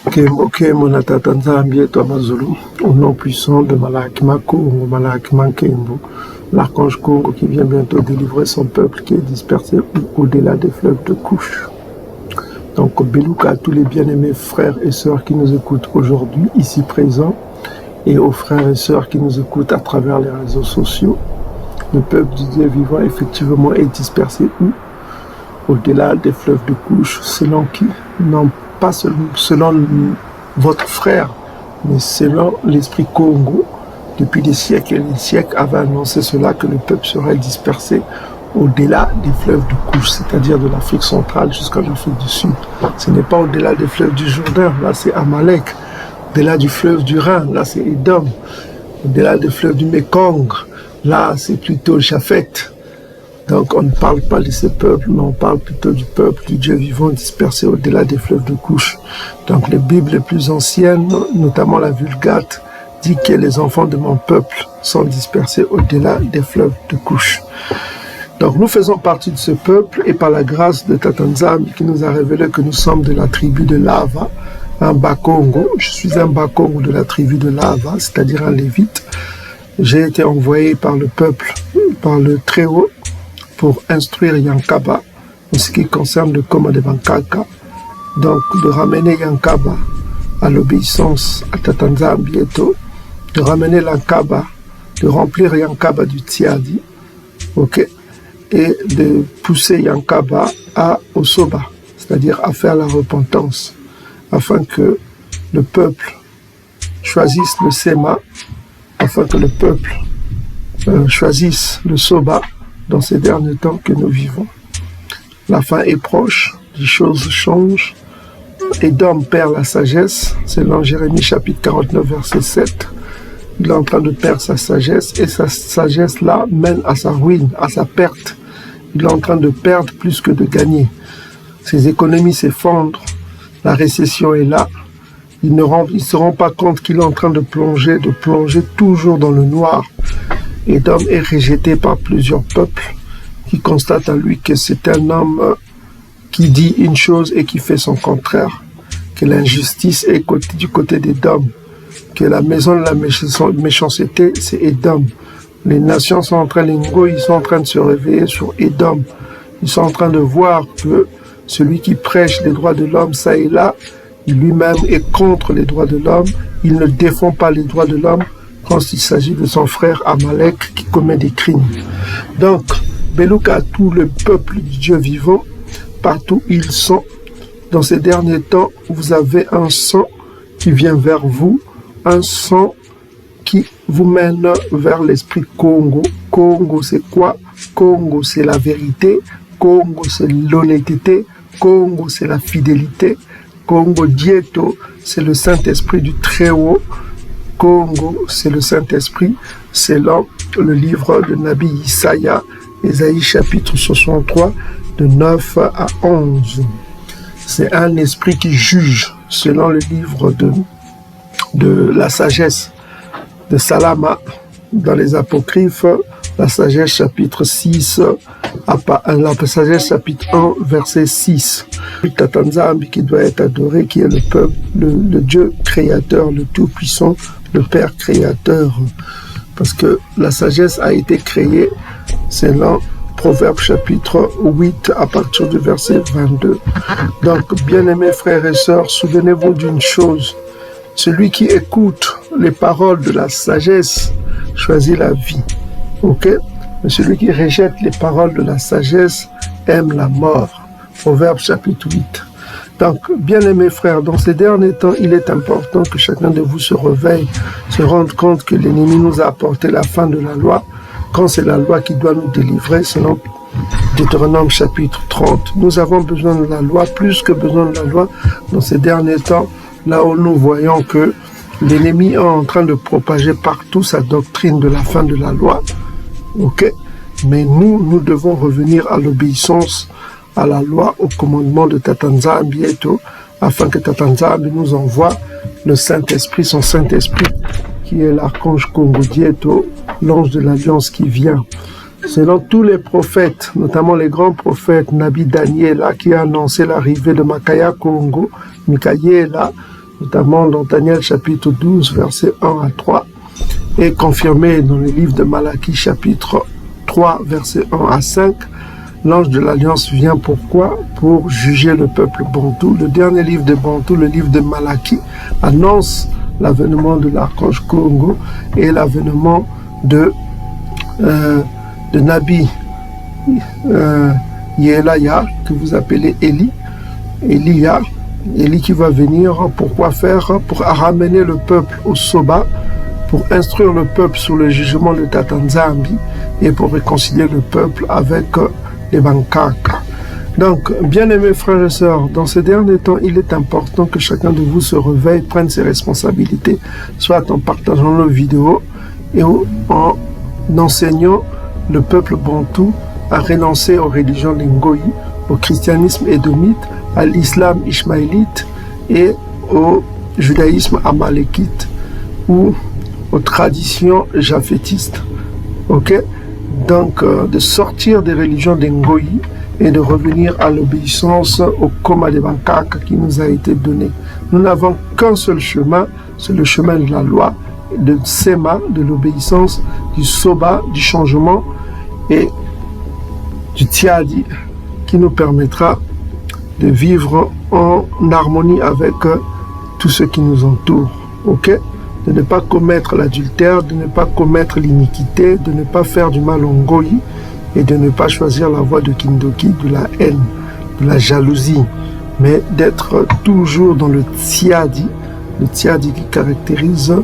Kemo na tata Nzambi et Mazulu, au nom puissant de Malakima Kongo, Malakima Kembo, l'archange Kongo qui vient bientôt délivrer son peuple qui est dispersé au-delà des fleuves de couche. Donc, Belouka à tous les bien-aimés frères et sœurs qui nous écoutent aujourd'hui, ici présents, et aux frères et sœurs qui nous écoutent à travers les réseaux sociaux. Le peuple du Dieu vivant, effectivement, est dispersé où? Au-delà des fleuves de couche, selon qui? Non pas selon votre frère, mais selon l'esprit Congo, depuis des siècles et des siècles, avait annoncé cela, que le peuple serait dispersé au-delà des fleuves de couche, c'est-à-dire de l'Afrique centrale jusqu'à l'Afrique du Sud. Ce n'est pas au-delà des fleuves du Jourdain, là c'est Amalek. Au-delà du fleuve du Rhin, là c'est Édom. Au-delà des fleuves du Mekong, là c'est plutôt Japhet. Donc on ne parle pas de ce peuple, mais on parle plutôt du peuple du Dieu vivant dispersé au-delà des fleuves de couche. Donc les Bibles les plus anciennes, notamment la Vulgate, dit que les enfants de mon peuple sont dispersés au-delà des fleuves de couche. Donc nous faisons partie de ce peuple et par la grâce de Tata Nzambi qui nous a révélé que nous sommes de la tribu de Lava, un Bakongo. Je suis un Bakongo de la tribu de Lava, c'est-à-dire un Lévite. J'ai été envoyé par le peuple, par le Très-Haut, pour instruire Yankaba en ce qui concerne le coma de Bankaka. Donc de ramener Yankaba à l'obéissance à Tata Nzambi Eto, de ramener Yankaba, de remplir Yankaba du Tiadi, ok, et de pousser Yankaba à Osoba, c'est-à-dire à faire la repentance, afin que le peuple choisisse le Sema, afin que le peuple choisisse le Soba dans ces derniers temps que nous vivons. La fin est proche, les choses changent, Édom perd la sagesse, selon Jérémie chapitre 49 verset 7, il est en train de perdre sa sagesse, et sa sagesse-là mène à sa ruine, à sa perte. Il est en train de perdre plus que de gagner. Ses économies s'effondrent, la récession est là, il ne se rend pas compte qu'il est en train de plonger toujours dans le noir. Édom est rejeté par plusieurs peuples qui constatent à lui que c'est un homme qui dit une chose et qui fait son contraire, que l'injustice est du côté d'Édom, que la maison de la méchanceté, c'est Édom. Les nations sont en train, ils sont en train de se réveiller sur Édom. Ils sont en train de voir que celui qui prêche les droits de l'homme, ça et là, lui-même est contre les droits de l'homme, il ne défend pas les droits de l'homme, quand il s'agit de son frère Amalek qui commet des crimes. Donc, Belouka à tout le peuple du Dieu vivant, partout où ils sont, dans ces derniers temps, vous avez un sang qui vient vers vous, un sang qui vous mène vers l'esprit Congo. Congo, c'est quoi? Congo, c'est la vérité. Congo, c'est l'honnêteté. Congo, c'est la fidélité. Congo Dieto, c'est le Saint-Esprit du Très-Haut. Congo, c'est le Saint-Esprit, selon le livre de Nabi Isaïa, Ésaïe chapitre 63, de 9 à 11. C'est un esprit qui juge, selon le livre de la sagesse de Salama, dans les apocryphes, la sagesse chapitre 6, la sagesse chapitre 1, verset 6. Tata Nzambi qui doit être adoré, qui est le peuple, le Dieu créateur, le Tout-Puissant, le Père créateur, parce que la sagesse a été créée selon Proverbe chapitre 8 à partir du verset 22. Donc, bien-aimés frères et sœurs, souvenez-vous d'une chose, celui qui écoute les paroles de la sagesse choisit la vie, ok? Mais celui qui rejette les paroles de la sagesse aime la mort. Proverbe chapitre 8. Donc, bien-aimés frères, dans ces derniers temps, il est important que chacun de vous se réveille, se rende compte que l'ennemi nous a apporté la fin de la loi, quand c'est la loi qui doit nous délivrer, selon Deutéronome chapitre 30. Nous avons besoin de la loi, plus que besoin de la loi, dans ces derniers temps, là où nous voyons que l'ennemi est en train de propager partout sa doctrine de la fin de la loi, ok? Mais nous devons revenir à l'obéissance à la loi, au commandement de Tata Nzambi Eto, afin que Tata Nzambi nous envoie le Saint-Esprit, son Saint-Esprit, qui est l'archange Congo Dieto, l'ange de l'Alliance qui vient. Selon tous les prophètes, notamment les grands prophètes, Nabi Daniela, qui a annoncé l'arrivée de Makaya Congo, Mikaïela, notamment dans Daniel chapitre 12, versets 1 à 3, et confirmé dans le livre de Malachie chapitre 3, versets 1 à 5. L'ange de l'Alliance vient pourquoi? Pour juger le peuple bantou. Le dernier livre de Bantou, le livre de Malachie, annonce l'avènement de l'archange Congo et l'avènement de Nabi Yelaya, que vous appelez Elia qui va venir, pourquoi faire? Pour ramener le peuple au Soba, pour instruire le peuple sur le jugement de Tatanzambi et pour réconcilier le peuple avec les Bankaka. Donc, bien-aimés frères et sœurs, dans ces derniers temps, il est important que chacun de vous se réveille, prenne ses responsabilités, soit en partageant nos vidéos et en enseignant le peuple bantou à renoncer aux religions lingoï, au christianisme édomite, à l'islam ishmaélite et au judaïsme amalékite ou aux traditions japhétistes. Ok? Donc, de sortir des religions d'Ngoï et de revenir à l'obéissance au Koma de Bankaka qui nous a été donné. Nous n'avons qu'un seul chemin, c'est le chemin de la loi, de Sema, de l'obéissance, du Soba, du changement et du Tiadi, qui nous permettra de vivre en harmonie avec tout ce qui nous entoure. Ok? De ne pas commettre l'adultère, de ne pas commettre l'iniquité, de ne pas faire du mal en Ngoï et de ne pas choisir la voie de Kindoki, de la haine, de la jalousie, mais d'être toujours dans le Tiadi qui caractérise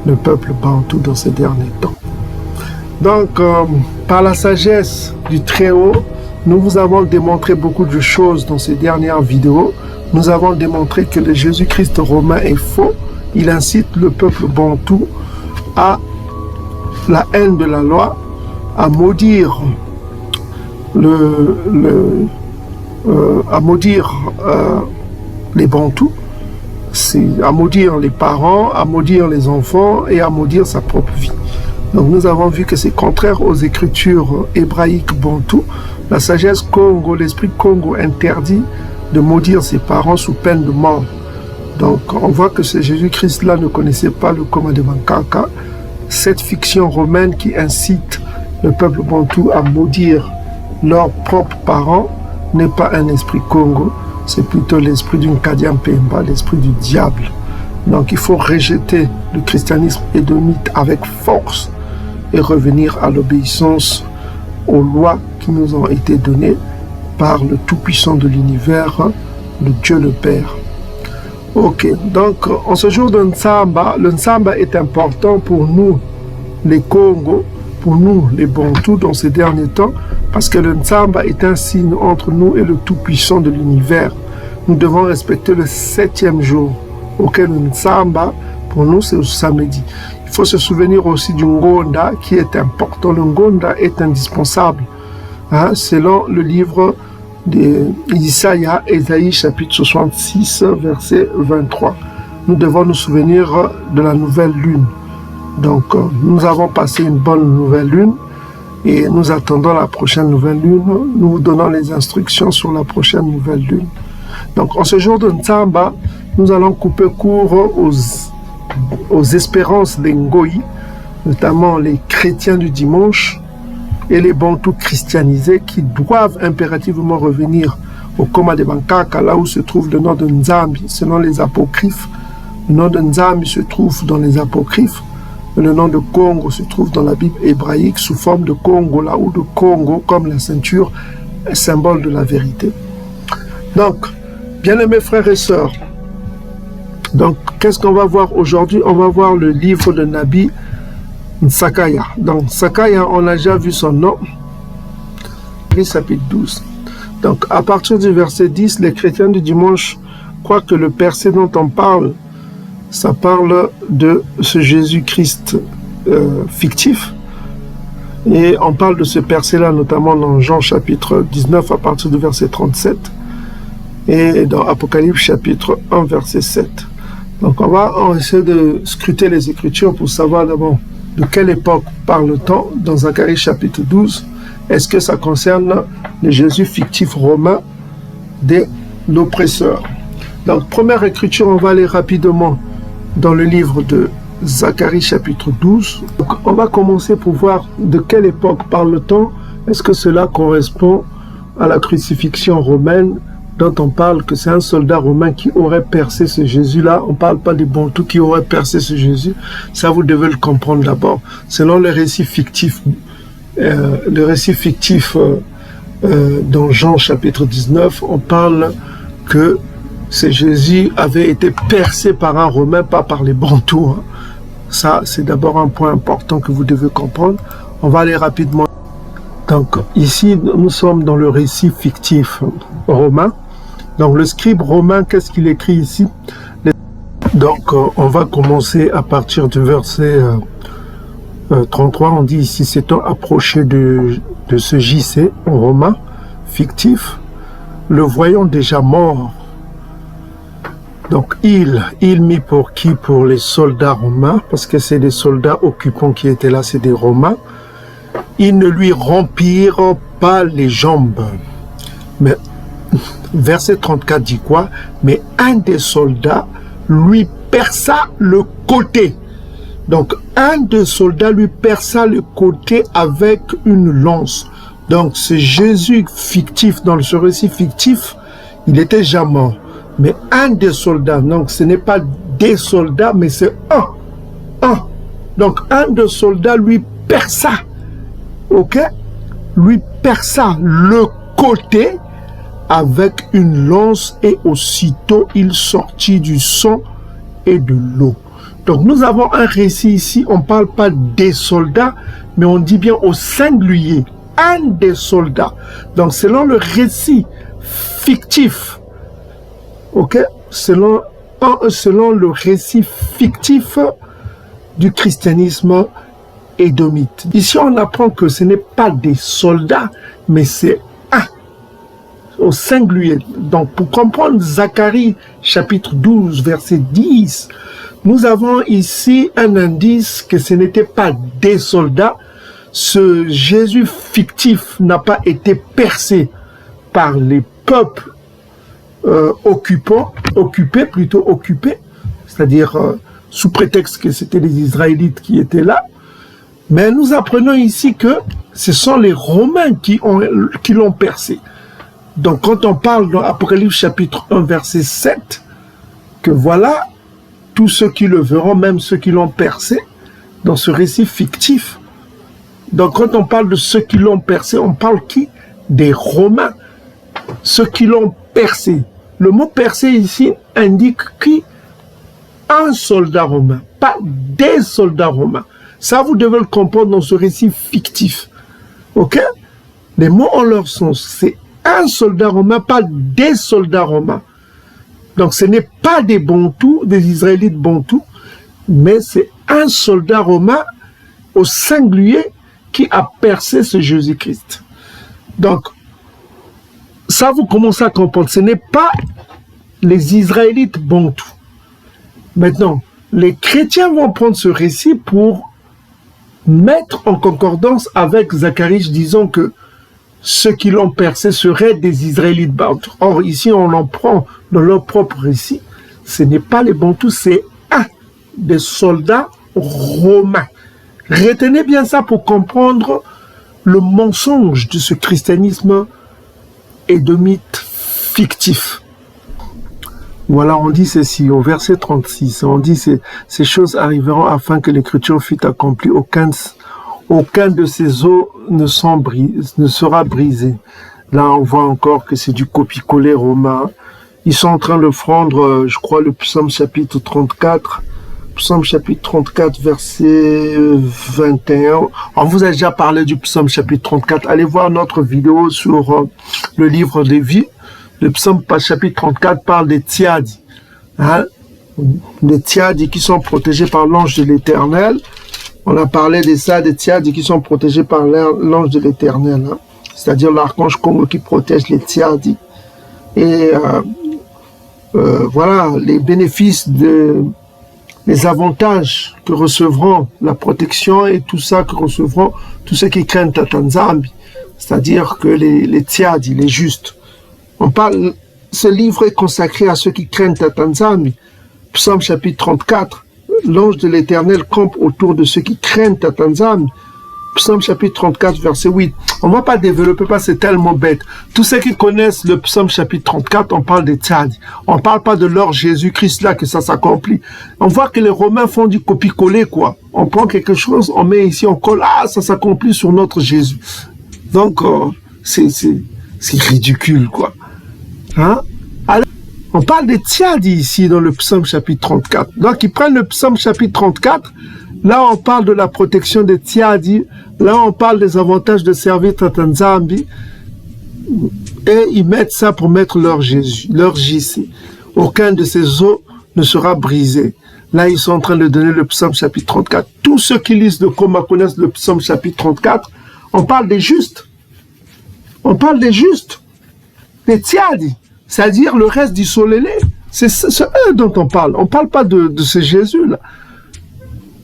le peuple bantou dans ces derniers temps. Donc, par la sagesse du Très-Haut, nous vous avons démontré beaucoup de choses dans ces dernières vidéos. Nous avons démontré que le Jésus-Christ romain est faux. Il incite le peuple bantou à la haine de la loi, à maudire les bantous, à maudire les parents, à maudire les enfants et à maudire sa propre vie. Donc nous avons vu que c'est contraire aux écritures hébraïques bantou. La sagesse Congo, l'esprit Congo interdit de maudire ses parents sous peine de mort. Donc on voit que ce Jésus-Christ-là ne connaissait pas le Koma de Bankaka, cette fiction romaine qui incite le peuple bantou à maudire leurs propres parents n'est pas un esprit Congo, c'est plutôt l'esprit d'une Kadian Pemba, l'esprit du diable. Donc il faut rejeter le christianisme édomite avec force et revenir à l'obéissance aux lois qui nous ont été données par le Tout-Puissant de l'univers, le Dieu le Père. Ok, donc en ce jour de Nzamba, le Nzamba est important pour nous, les Congos, pour nous, les Bantous, dans ces derniers temps, parce que le Nzamba est un signe entre nous et le Tout-Puissant de l'univers. Nous devons respecter le 7e jour, auquel le Nzamba, pour nous, c'est le samedi. Il faut se souvenir aussi du Ngonda, qui est important. Le Ngonda est indispensable, selon le livre d'Isaïe, Ésaïe chapitre 66, verset 23. Nous devons nous souvenir de la nouvelle lune. Donc, nous avons passé une bonne nouvelle lune et nous attendons la prochaine nouvelle lune. Nous vous donnons les instructions sur la prochaine nouvelle lune. Donc, en ce jour de Nzamba, nous allons couper court aux espérances des Ngoï, notamment les chrétiens du dimanche et les Bantous christianisés qui doivent impérativement revenir au Koma de Bankaka, là où se trouve le nom de Nzambi, selon les apocryphes. Le nom de Nzambi se trouve dans les apocryphes. Le nom de Congo se trouve dans la Bible hébraïque sous forme de Congo, là où de Congo, comme la ceinture, est symbole de la vérité. Donc, bien-aimés frères et sœurs, donc qu'est-ce qu'on va voir aujourd'hui? On va voir le livre de Nabi Sakaya. Donc, Sakaya, on a déjà vu son nom, chapitre 12. Donc, à partir du verset 10, les chrétiens du dimanche croient que le percé dont on parle, ça parle de ce Jésus-Christ fictif. Et on parle de ce percé-là, notamment dans Jean chapitre 19, à partir du verset 37, et dans Apocalypse chapitre 1, verset 7. Donc, on va essayer de scruter les Écritures pour savoir d'abord de quelle époque parle-t-on dans Zacharie chapitre 12. Est-ce que ça concerne le Jésus fictif romain de l'oppresseur? Donc, première écriture, on va aller rapidement dans le livre de Zacharie chapitre 12. Donc, on va commencer pour voir de quelle époque parle-t-on. Est-ce que cela correspond à la crucifixion romaine dont on parle que c'est un soldat romain qui aurait percé ce Jésus-là. On ne parle pas des Bantous qui auraient percé ce Jésus. Ça, vous devez le comprendre d'abord. Selon le récit fictif, dans Jean chapitre 19, on parle que ce Jésus avait été percé par un Romain, pas par les Bantous. Ça, c'est d'abord un point important que vous devez comprendre. On va aller rapidement. Donc, ici, nous sommes dans le récit fictif romain. Donc, le scribe romain, qu'est-ce qu'il écrit ici? Donc, on va commencer à partir du verset 33. On dit ici, s'étant approché de ce JC romain fictif, le voyant déjà mort. Donc, il mit pour qui? Pour les soldats romains, parce que c'est des soldats occupants qui étaient là, c'est des Romains. Ils ne lui rompirent pas les jambes. Mais verset 34 dit quoi? Mais un des soldats lui perça le côté. Donc, un des soldats lui perça le côté avec une lance. Donc, ce Jésus fictif, dans ce récit fictif, il était déjà mort. Mais un des soldats, donc ce n'est pas des soldats, mais c'est un. Donc, un des soldats lui perça. Ok? Lui perça le côté avec une lance et aussitôt il sortit du sang et de l'eau. Donc nous avons un récit ici, on ne parle pas des soldats, mais on dit bien au singulier, un des soldats. Donc selon le récit fictif, ok, selon le récit fictif du christianisme édomite. Ici, on apprend que ce n'est pas des soldats, mais c'est un, au singulier. Donc, pour comprendre Zacharie, chapitre 12, verset 10, nous avons ici un indice que ce n'était pas des soldats. Ce Jésus fictif n'a pas été percé par les peuples occupés, c'est-à-dire sous prétexte que c'était les Israélites qui étaient là. Mais nous apprenons ici que ce sont les Romains qui l'ont percé. Donc quand on parle dans Apocalypse chapitre 1 verset 7, que voilà, tous ceux qui le verront, même ceux qui l'ont percé, dans ce récit fictif. Donc quand on parle de ceux qui l'ont percé, on parle qui? Des Romains. Ceux qui l'ont percé. Le mot percé ici indique qui? Un soldat romain, pas des soldats romains. Ça, vous devez le comprendre dans ce récit fictif. Ok? Les mots ont leur sens. C'est un soldat romain, pas des soldats romains. Donc, ce n'est pas des Bantous, des Israélites Bantous, mais c'est un soldat romain au singulier qui a percé ce Jésus-Christ. Donc, ça, vous commencez à comprendre. Ce n'est pas les Israélites Bantous. Maintenant, les chrétiens vont prendre ce récit pour mettre en concordance avec Zacharie, disant que ceux qui l'ont percé seraient des Israélites Bantous. Or, ici, on en prend dans leur propre récit. Ce n'est pas les Bantous, c'est un des soldats romains. Retenez bien ça pour comprendre le mensonge de ce christianisme édomite fictif. Voilà, on dit ceci au verset 36, on dit ces choses arriveront afin que l'écriture fût accomplie, aucun de ces os ne sera brisé. Là, on voit encore que c'est du copier-coller romain. Ils sont en train de prendre, je crois, le psaume chapitre 34, verset 21. On vous a déjà parlé du psaume chapitre 34. Allez voir notre vidéo sur le livre des vies. Le psaume chapitre 34 parle des Tziadi. Hein? Les Tziadi qui sont protégés par l'ange de l'Éternel. On a parlé de ça, des Tziadi qui sont protégés par l'ange de l'Éternel. Hein? C'est-à-dire l'archange Congo qui protège les Tziadi. Et voilà, les bénéfices, les avantages que recevront la protection et tout ça que recevront tous ceux qui craignent Tatanzambi. C'est-à-dire que les Tziadi, les justes. On parle ce livre est consacré à ceux qui craignent Tatanzambi. Psaume chapitre 34, l'ange de l'Éternel campe autour de ceux qui craignent Tatanzambi. Psaume chapitre 34, verset 8. On ne va pas développer parce que c'est tellement bête. Tous ceux qui connaissent le psaume chapitre 34, on parle des tzadi. On ne parle pas de leur Jésus-Christ là, que ça s'accomplit. On voit que les Romains font du copier-coller, quoi. On prend quelque chose, on met ici, on colle, ça s'accomplit sur notre Jésus. Donc, c'est ridicule, quoi. Hein? Alors, on parle des tzadi ici dans le psaume chapitre 34. Donc, ils prennent le psaume chapitre 34. Là, on parle de la protection des tzadi. Là, on parle des avantages de servir Tatanzambi. Et ils mettent ça pour mettre leur Jésus, leur JC. Aucun de ces os ne sera brisé. Là, ils sont en train de donner le psaume chapitre 34. Tous ceux qui lisent le Coma connaissent le psaume chapitre 34. On parle des justes. On parle des justes. Des tzadi. C'est-à-dire le reste du solélé. C'est eux dont on parle. On ne parle pas de ce Jésus-là.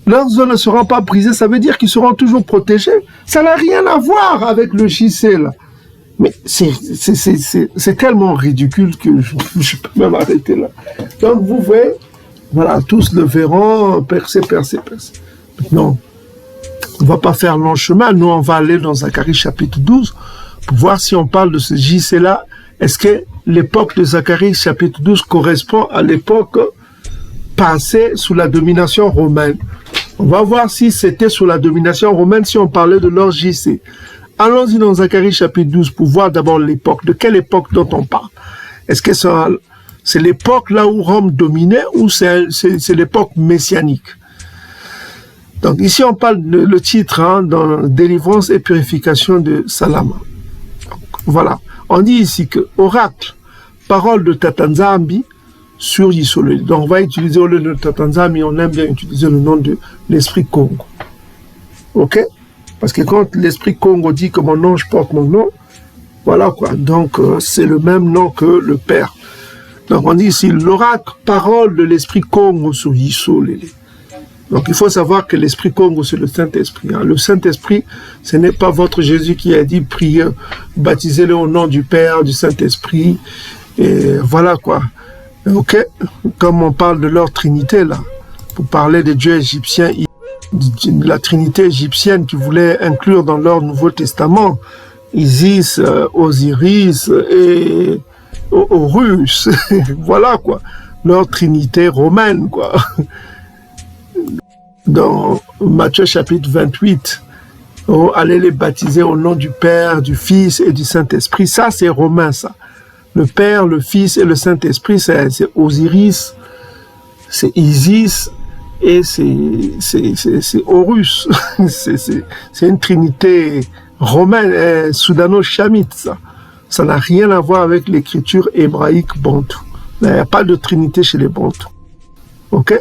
Leurs os ne seront pas brisés, ça veut dire qu'ils seront toujours protégés. Ça n'a rien à voir avec le JC, là. Mais c'est tellement ridicule que je peux même arrêter là. Donc vous voyez, voilà, tous le verront, percer. Non, on ne va pas faire long chemin. Nous, on va aller dans Zacharie chapitre 12 pour voir si on parle de ce JC-là. Est-ce que l'époque de Zacharie chapitre 12 correspond à l'époque passée sous la domination romaine? On va voir si c'était sous la domination romaine, si on parlait de leur JC. Allons-y dans Zacharie chapitre 12 pour voir d'abord l'époque. De quelle époque dont on parle? Est-ce que c'est l'époque là où Rome dominait ou c'est l'époque messianique? Donc ici on parle de le titre, dans délivrance et purification de Salama. Donc, voilà. On dit ici que oracle, parole de Tatanzambi, sur Yisole. Donc on va utiliser au lieu de Tatanzambi, on aime bien utiliser le nom de l'esprit Congo. Ok? Parce que quand l'esprit Congo dit que mon nom, je porte mon nom, voilà quoi. Donc c'est le même nom que le Père. Donc on dit ici l'oracle, parole de l'esprit Congo sur Yisole. Donc il faut savoir que l'esprit Congo, c'est le Saint-Esprit. Le Saint-Esprit, ce n'est pas votre Jésus qui a dit priez, baptisez-le au nom du Père, du Saint-Esprit. Et voilà quoi. Ok, comme on parle de leur trinité là, pour parler des dieux égyptiens, de la trinité égyptienne qui voulait inclure dans leur Nouveau Testament Isis, Osiris et Horus, voilà quoi, leur trinité romaine quoi. Dans Matthieu chapitre 28, allez les baptiser au nom du Père, du Fils et du Saint-Esprit, ça c'est romain ça. Le Père, le Fils et le Saint-Esprit, c'est Osiris, c'est Isis et c'est Horus. C'est une trinité romaine, soudano-chamite, ça. Ça n'a rien à voir avec l'écriture hébraïque bantou. Il n'y a pas de trinité chez les bantous. Ok?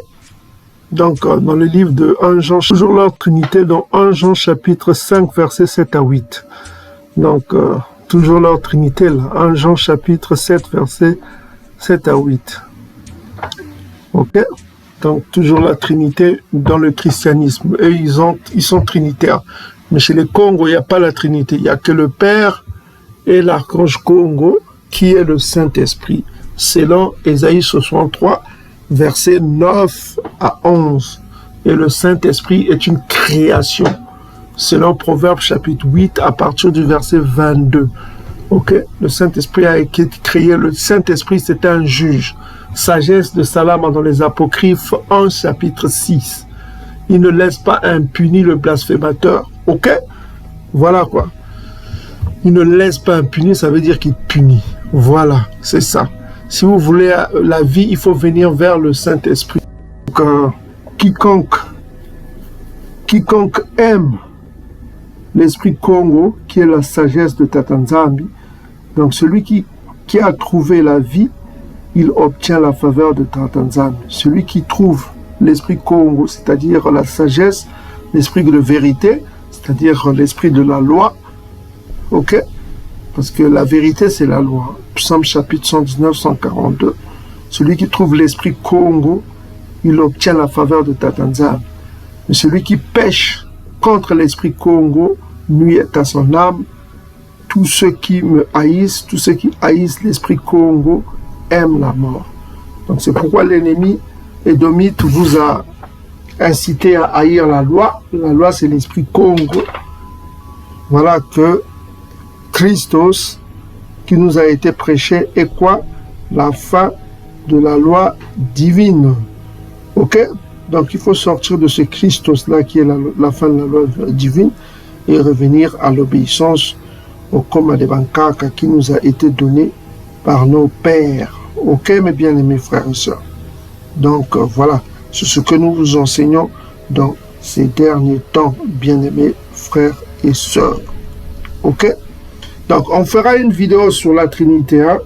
Donc, dans le livre de 1 Jean, toujours leur trinité, dans 1 Jean chapitre 5, versets 7 à 8. Donc, toujours leur trinité, là. 1 Jean chapitre 7, versets 7 à 8. Ok? Donc, toujours la trinité dans le christianisme. Eux, ils sont trinitaires. Mais chez les Congos, il n'y a pas la trinité. Il n'y a que le Père et l'archange Congo, qui est le Saint-Esprit. Selon Ésaïe 63, versets 9 à 11. Et le Saint-Esprit est une création. Selon Proverbe chapitre 8, à partir du verset 22. Ok, le Saint-Esprit a été créé. Le Saint-Esprit, c'est un juge. Sagesse de Salama dans les Apocryphes 1, chapitre 6. Il ne laisse pas impuni le blasphémateur. Ok, voilà quoi. Il ne laisse pas impuni, ça veut dire qu'il punit. Voilà, c'est ça. Si vous voulez la vie, il faut venir vers le Saint-Esprit. Donc, quiconque aime l'esprit Congo, qui est la sagesse de Tatanzambi, donc celui qui a trouvé la vie, il obtient la faveur de Tatanzambi. Celui qui trouve l'esprit Congo, c'est-à-dire la sagesse, l'esprit de vérité, c'est-à-dire l'esprit de la loi, ok? Parce que la vérité, c'est la loi. Psaume chapitre 119, 142. Celui qui trouve l'esprit Congo, il obtient la faveur de Tatanzambi. Mais celui qui pêche contre l'esprit Congo, nuit à son âme. Tous ceux qui me haïssent, tous ceux qui haïssent l'esprit Congo, aime la mort. Donc c'est pourquoi l'ennemi édomite vous a incité à haïr la loi. La loi, c'est l'esprit Congo. Voilà que Christos, qui nous a été prêché, est quoi? La fin de la loi divine. Ok? Donc il faut sortir de ce Christos-là qui est la fin de la loi divine et revenir à l'obéissance au Koma de Bankaka qui nous a été donné par nos pères. Ok, mes bien-aimés frères et sœurs. Donc voilà, c'est ce que nous vous enseignons dans ces derniers temps, bien-aimés frères et sœurs. Ok? Donc on fera une vidéo sur la Trinité, hein,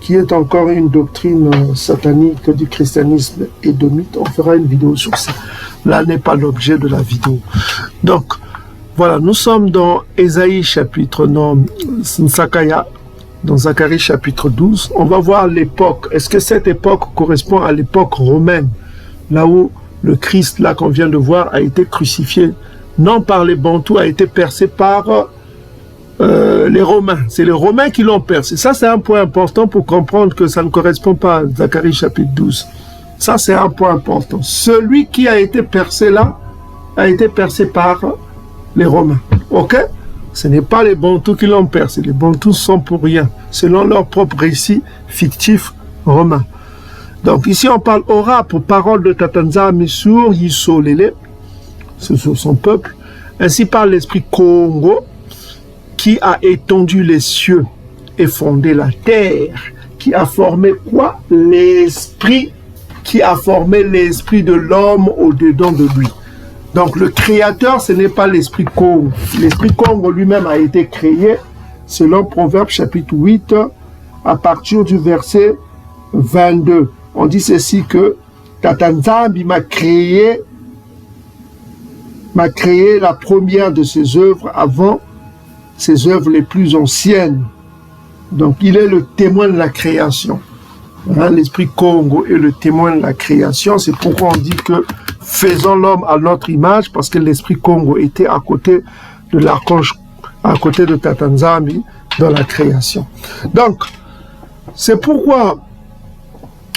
qui est encore une doctrine satanique du christianisme édomite. On fera une vidéo sur ça. Là n'est pas l'objet de la vidéo. Donc, voilà, nous sommes dans Ésaïe chapitre Nsakaya, dans Zacharie chapitre 12. On va voir l'époque. Est-ce que cette époque correspond à l'époque romaine, là où le Christ, là qu'on vient de voir, a été crucifié, non par les Bantous, a été percé par les Romains. C'est les Romains qui l'ont percé. Ça, c'est un point important pour comprendre que ça ne correspond pas à Zacharie chapitre 12. Ça, c'est un point important. Celui qui a été percé là, a été percé par les Romains. Ok? Ce n'est pas les Bantous qui l'ont percé. Les Bantous sont pour rien, selon leur propre récit fictif romain. Donc ici, on parle oracle, parole de Tatanzami sur Yisolele, c'est sur son peuple. Ainsi parle l'esprit Congo, qui a étendu les cieux et fondé la terre, qui a formé quoi? L'esprit, qui a formé l'esprit de l'homme au-dedans de lui. Donc le créateur, ce n'est pas l'esprit Congo. L'esprit Congo lui-même a été créé, selon Proverbe chapitre 8, à partir du verset 22. On dit ceci que Tatanzambi m'a créé la première de ses œuvres avant ses œuvres les plus anciennes. Donc il est le témoin de la création. Hein, l'esprit Congo est le témoin de la création. C'est pourquoi on dit que faisons l'homme à notre image, parce que l'esprit Congo était à côté de l'archange, à côté de Tatanzambi dans la création. Donc, c'est pourquoi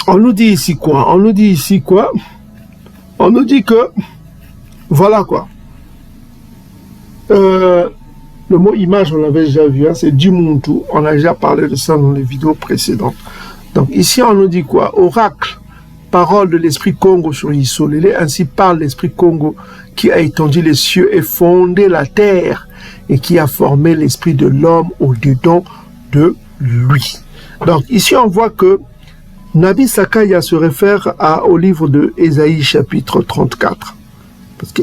on nous dit ici quoi? On nous dit ici quoi? On nous dit que, voilà quoi. Le mot image, on l'avait déjà vu, hein, c'est Dimuntu. On a déjà parlé de ça dans les vidéos précédentes. Donc ici, on nous dit quoi? Oracle, parole de l'esprit Congo sur Yisolele, ainsi parle l'esprit Congo qui a étendu les cieux et fondé la terre et qui a formé l'esprit de l'homme au-dedans de lui. Donc ici, on voit que Nabi Sakaya se réfère au livre de Ésaïe chapitre 34. Parce que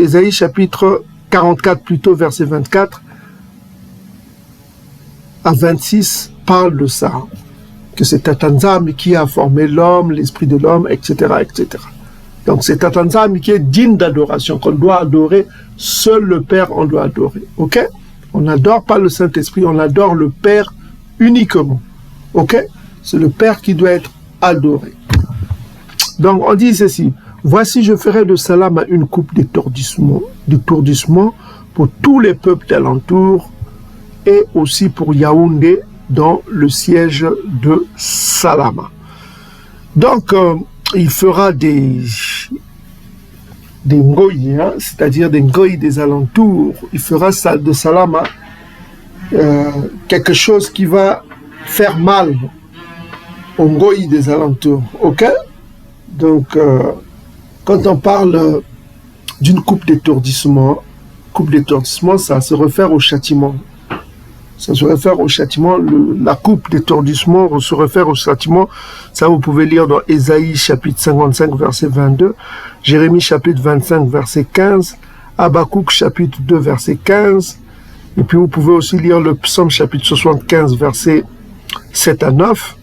Ésaïe chapitre 44 plutôt, verset 24 à 26 parle de ça. Que c'est Tatanzambi qui a formé l'homme, l'esprit de l'homme, etc., etc. Donc c'est Tatanzambi qui est digne d'adoration, qu'on doit adorer, seul le Père on doit adorer. Ok? On n'adore pas le Saint-Esprit, on adore le Père uniquement. Ok? C'est le Père qui doit être adoré. Donc on dit ceci, voici je ferai de Salama une coupe d'étourdissement pour tous les peuples d'alentour et aussi pour Yaoundé, dans le siège de Salama. Donc, il fera des ngoïs, hein, c'est-à-dire des ngoïs des alentours. Il fera ça de Salama quelque chose qui va faire mal aux ngoïs des alentours. Ok? Donc, quand on parle d'une coupe d'étourdissement, ça se réfère au châtiment. Ça se réfère au châtiment, la coupe d'étourdissement se réfère au châtiment. Ça, vous pouvez lire dans Ésaïe chapitre 55, verset 22, Jérémie chapitre 25, verset 15, Habakkuk chapitre 2, verset 15, et puis vous pouvez aussi lire le psaume chapitre 75, verset 7 à 9,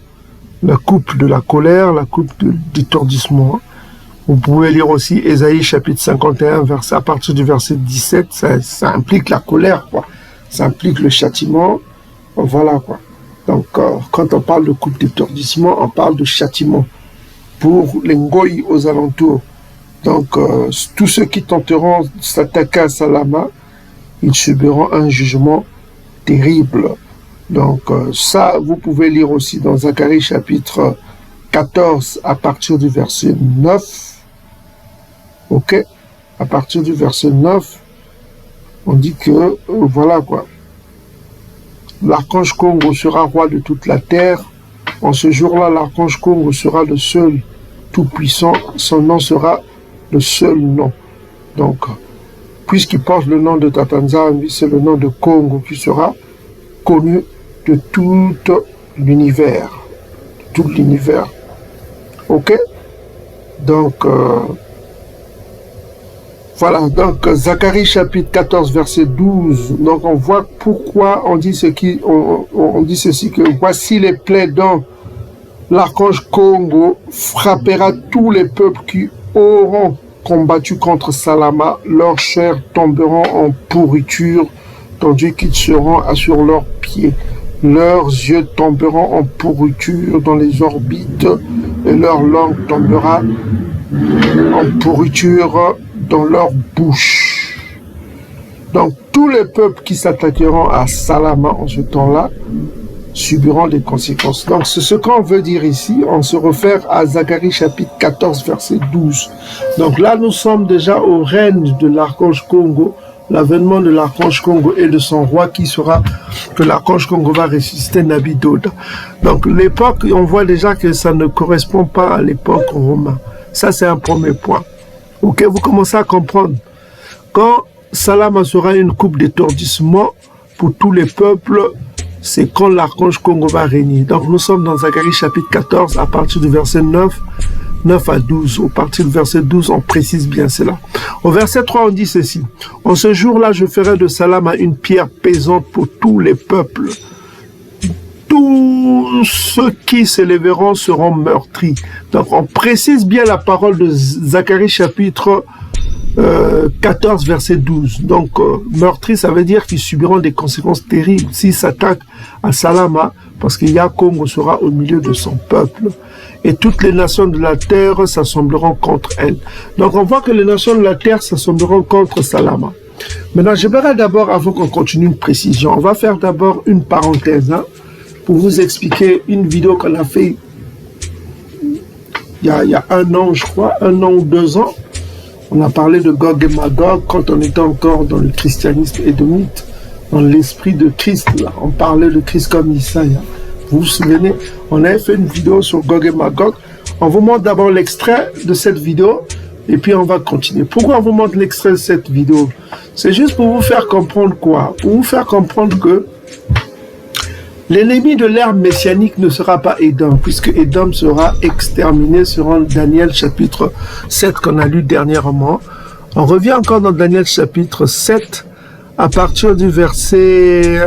la coupe de la colère, la coupe d'étourdissement. Vous pouvez lire aussi Ésaïe chapitre 51, à partir du verset 17, ça implique la colère, quoi. Ça implique le châtiment, voilà quoi. Donc, quand on parle de coupe d'étourdissement, on parle de châtiment pour les ngoïs aux alentours. Donc, tous ceux qui tenteront de s'attaquer à Salama, ils subiront un jugement terrible. Donc ça, vous pouvez lire aussi dans Zacharie chapitre 14 à partir du verset 9. Ok, à partir du verset 9, on dit que, voilà quoi, l'archange Congo sera roi de toute la terre. En ce jour-là, l'archange Congo sera le seul tout-puissant. Son nom sera le seul nom. Donc, puisqu'il porte le nom de Tatanzambi, c'est le nom de Congo qui sera connu de tout l'univers. Tout l'univers. Ok? Donc, voilà. Donc, Zacharie chapitre 14, verset 12. Donc, on voit pourquoi on dit on dit ceci, que voici les plaies dont l'archange Congo frappera tous les peuples qui auront combattu contre Salama. Leurs chairs tomberont en pourriture, tandis qu'ils seront sur leurs pieds. Leurs yeux tomberont en pourriture dans les orbites, et leur langue tombera en pourriture dans leur bouche. Donc, tous les peuples qui s'attaqueront à Salama en ce temps-là subiront des conséquences. Donc, c'est ce qu'on veut dire ici. On se réfère à Zacharie chapitre 14, verset 12. Donc là, nous sommes déjà au règne de l'archange Congo, l'avènement de l'archange Congo et de son roi qui sera, que l'archange Congo va ressusciter Nabi-Doda. Donc, l'époque, on voit déjà que ça ne correspond pas à l'époque romaine. Ça, c'est un premier point. Ok, vous commencez à comprendre. Quand Salama sera une coupe d'étourdissement pour tous les peuples, c'est quand l'archange Congo va régner. Donc nous sommes dans Zacharie chapitre 14 à partir du verset 9 à 12. Au partir du verset 12, on précise bien cela. Au verset 3, on dit ceci. En ce jour-là, je ferai de Salama une pierre pesante pour tous les peuples. Tous ceux qui s'élèveront seront meurtris. Donc on précise bien la parole de Zacharie chapitre 14, verset 12. Donc, meurtri, ça veut dire qu'ils subiront des conséquences terribles s'ils s'attaquent à Salama, parce qu'il y a Congo sera au milieu de son peuple. Et toutes les nations de la terre s'assembleront contre elle. Donc, on voit que les nations de la terre s'assembleront contre Salama. Maintenant, j'aimerais d'abord, avant qu'on continue, une précision. On va faire d'abord une parenthèse, pour vous expliquer une vidéo qu'on a fait il y a 1 an, je crois, 1 an ou 2 ans. On a parlé de Gog et Magog quand on était encore dans le christianisme édomite, dans l'esprit de Christ. Là. On parlait de Christ comme Isaïe. Vous vous souvenez, on avait fait une vidéo sur Gog et Magog. On vous montre d'abord l'extrait de cette vidéo et puis on va continuer. Pourquoi on vous montre l'extrait de cette vidéo? C'est juste pour vous faire comprendre quoi? Pour vous faire comprendre que l'ennemi de l'ère messianique ne sera pas Édom, puisque Édom sera exterminé selon Daniel chapitre 7 qu'on a lu dernièrement. On revient encore dans Daniel chapitre 7 à partir du verset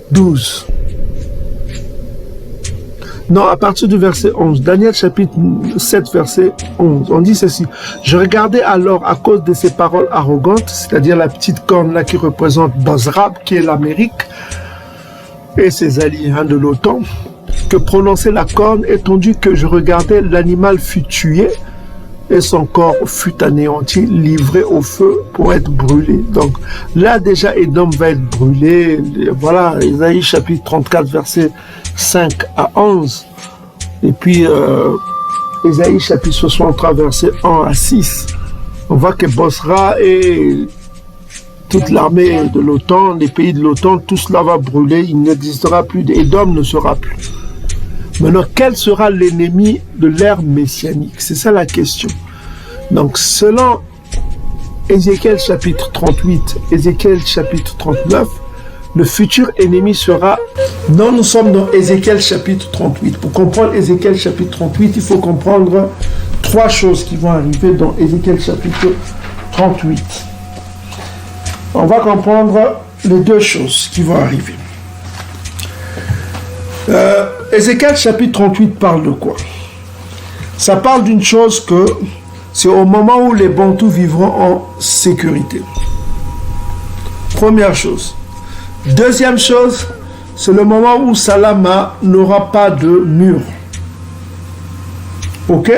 12. Non, à partir du verset 11. Daniel chapitre 7, verset 11. On dit ceci. Je regardais alors, à cause de ces paroles arrogantes, c'est-à-dire la petite corne là qui représente Bozrab, qui est l'Amérique, et ses alliés de l'OTAN, que prononçait la corne, étendu que je regardais, l'animal fut tué, et son corps fut anéanti, livré au feu pour être brûlé. Donc là déjà Édom va être brûlé. Voilà, Isaïe chapitre 34 verset 5 à 11. Et puis Isaïe chapitre 63 verset 1 à 6. On voit que Bosra et toute l'armée de l'OTAN, les pays de l'OTAN, tout cela va brûler. Il n'existera plus, Édom ne sera plus. Maintenant, quel sera l'ennemi de l'ère messianique? C'est ça la question. Donc, selon Ézéchiel chapitre 38, Ézéchiel chapitre 39, le futur ennemi sera... Non, nous sommes dans Ézéchiel chapitre 38. Pour comprendre Ézéchiel chapitre 38, il faut comprendre 3 choses qui vont arriver dans Ézéchiel chapitre 38. On va comprendre les 2 choses qui vont arriver. Ézéchiel chapitre 38 parle de quoi? Ça parle d'une chose que c'est au moment où les Bantous vivront en sécurité. Première chose. Deuxième chose, c'est le moment où Salama n'aura pas de mur. Ok?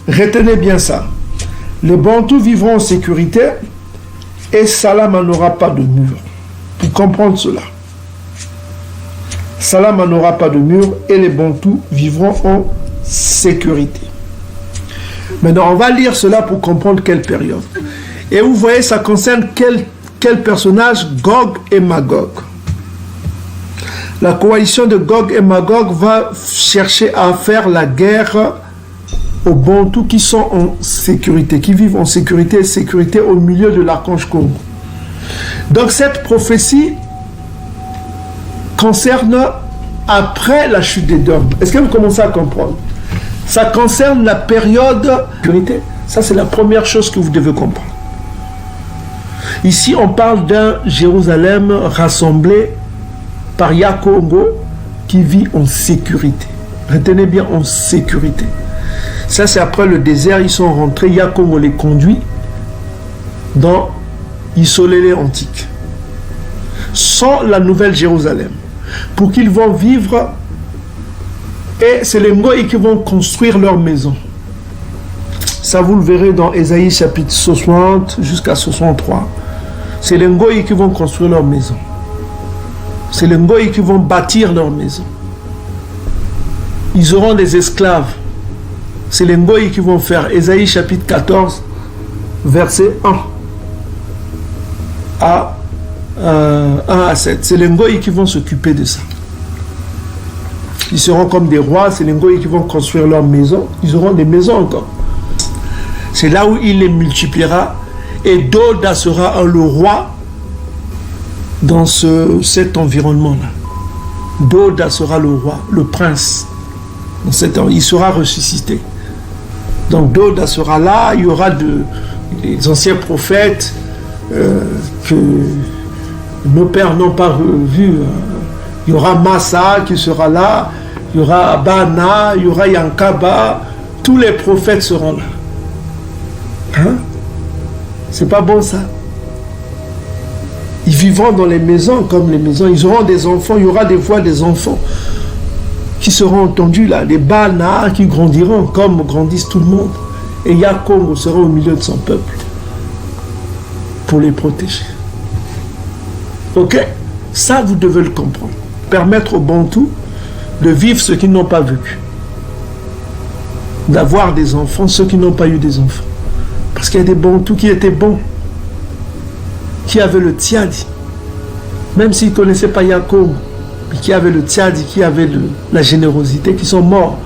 Retenez bien ça. Les Bantous vivront en sécurité et Salama n'aura pas de mur. pour comprendre cela. Salama n'aura pas de mur et les Bantous vivront en sécurité. Maintenant, on va lire cela pour comprendre quelle période. Et vous voyez, ça concerne quel personnage? Gog et Magog. La coalition de Gog et Magog va chercher à faire la guerre aux Bantous qui sont en sécurité, qui vivent en sécurité et sécurité au milieu de l'archange Congo. Donc cette prophétie concerne après la chute d'Édom. Est-ce que vous commencez à comprendre? Ça concerne la période de sécurité. Ça, c'est la première chose que vous devez comprendre. Ici, on parle d'un Jérusalem rassemblé par Yakongo qui vit en sécurité. Retenez bien, en sécurité. Ça, c'est après le désert, ils sont rentrés, Yakongo les conduit dans Isolélé antique, sans la nouvelle Jérusalem, pour qu'ils vont vivre, et c'est les Ngoï qui vont construire leur maison. Ça, vous le verrez dans Ésaïe chapitre 60 jusqu'à 63. C'est les Ngoï qui vont construire leur maison. C'est les Ngoï qui vont bâtir leur maison. Ils auront des esclaves. C'est les Ngoï qui vont faire. Ésaïe chapitre 14, verset 1 à 7. C'est les Ngoï qui vont s'occuper de ça. Ils seront comme des rois. C'est les Ngoï qui vont construire leur maison. Ils auront des maisons encore. C'est là où il les multipliera. Et Doda sera le roi dans cet environnement-là. Doda sera le roi, le prince. Il sera ressuscité. Donc Doda sera là, il y aura des anciens prophètes que nos pères n'ont pas vus. Il y aura Massa qui sera là, il y aura Bana, il y aura Yankaba, tous les prophètes seront là. Hein? C'est pas bon ça? Ils vivront dans les maisons comme les maisons, ils auront des enfants, il y aura des fois des enfants qui seront entendus là, des Bana qui grandiront comme grandissent tout le monde. Et Yakongo sera au milieu de son peuple pour les protéger. Ok? Ça, vous devez le comprendre. Permettre aux Bantous de vivre ce qu'ils n'ont pas vécu. D'avoir des enfants, ceux qui n'ont pas eu des enfants. Parce qu'il y a des Bantous qui étaient bons, qui avaient le Tiadi, même s'ils ne connaissaient pas Yakongo, mais qui avaient le Tiadi, qui avaient la générosité, qui sont morts.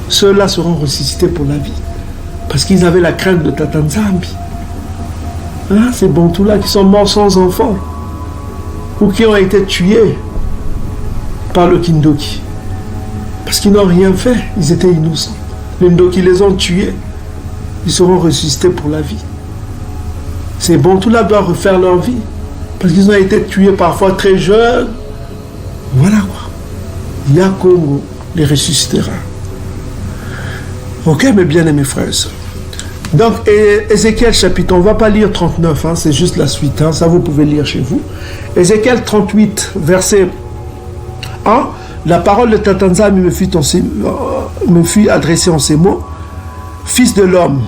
Ceux-là seront ressuscités pour la vie, parce qu'ils avaient la crainte de Tatanzambi. Hein, ces Bantous-là qui sont morts sans enfants, ou qui ont été tués par le Kindoki, parce qu'ils n'ont rien fait, ils étaient innocents. Les Ndoki les ont tués, ils seront ressuscités pour la vie. Ces Bantous-là doivent refaire leur vie, parce qu'ils ont été tués parfois très jeunes. Voilà quoi. Yakongo les ressuscitera. Ok, mes bien-aimés frères et sœurs. Donc, Ézéchiel chapitre, on ne va pas lire 39, hein, c'est juste la suite, hein, ça vous pouvez lire chez vous. Ézéchiel 38, verset 1, la parole de Tatanzami me fut adressée en ces mots. Fils de l'homme,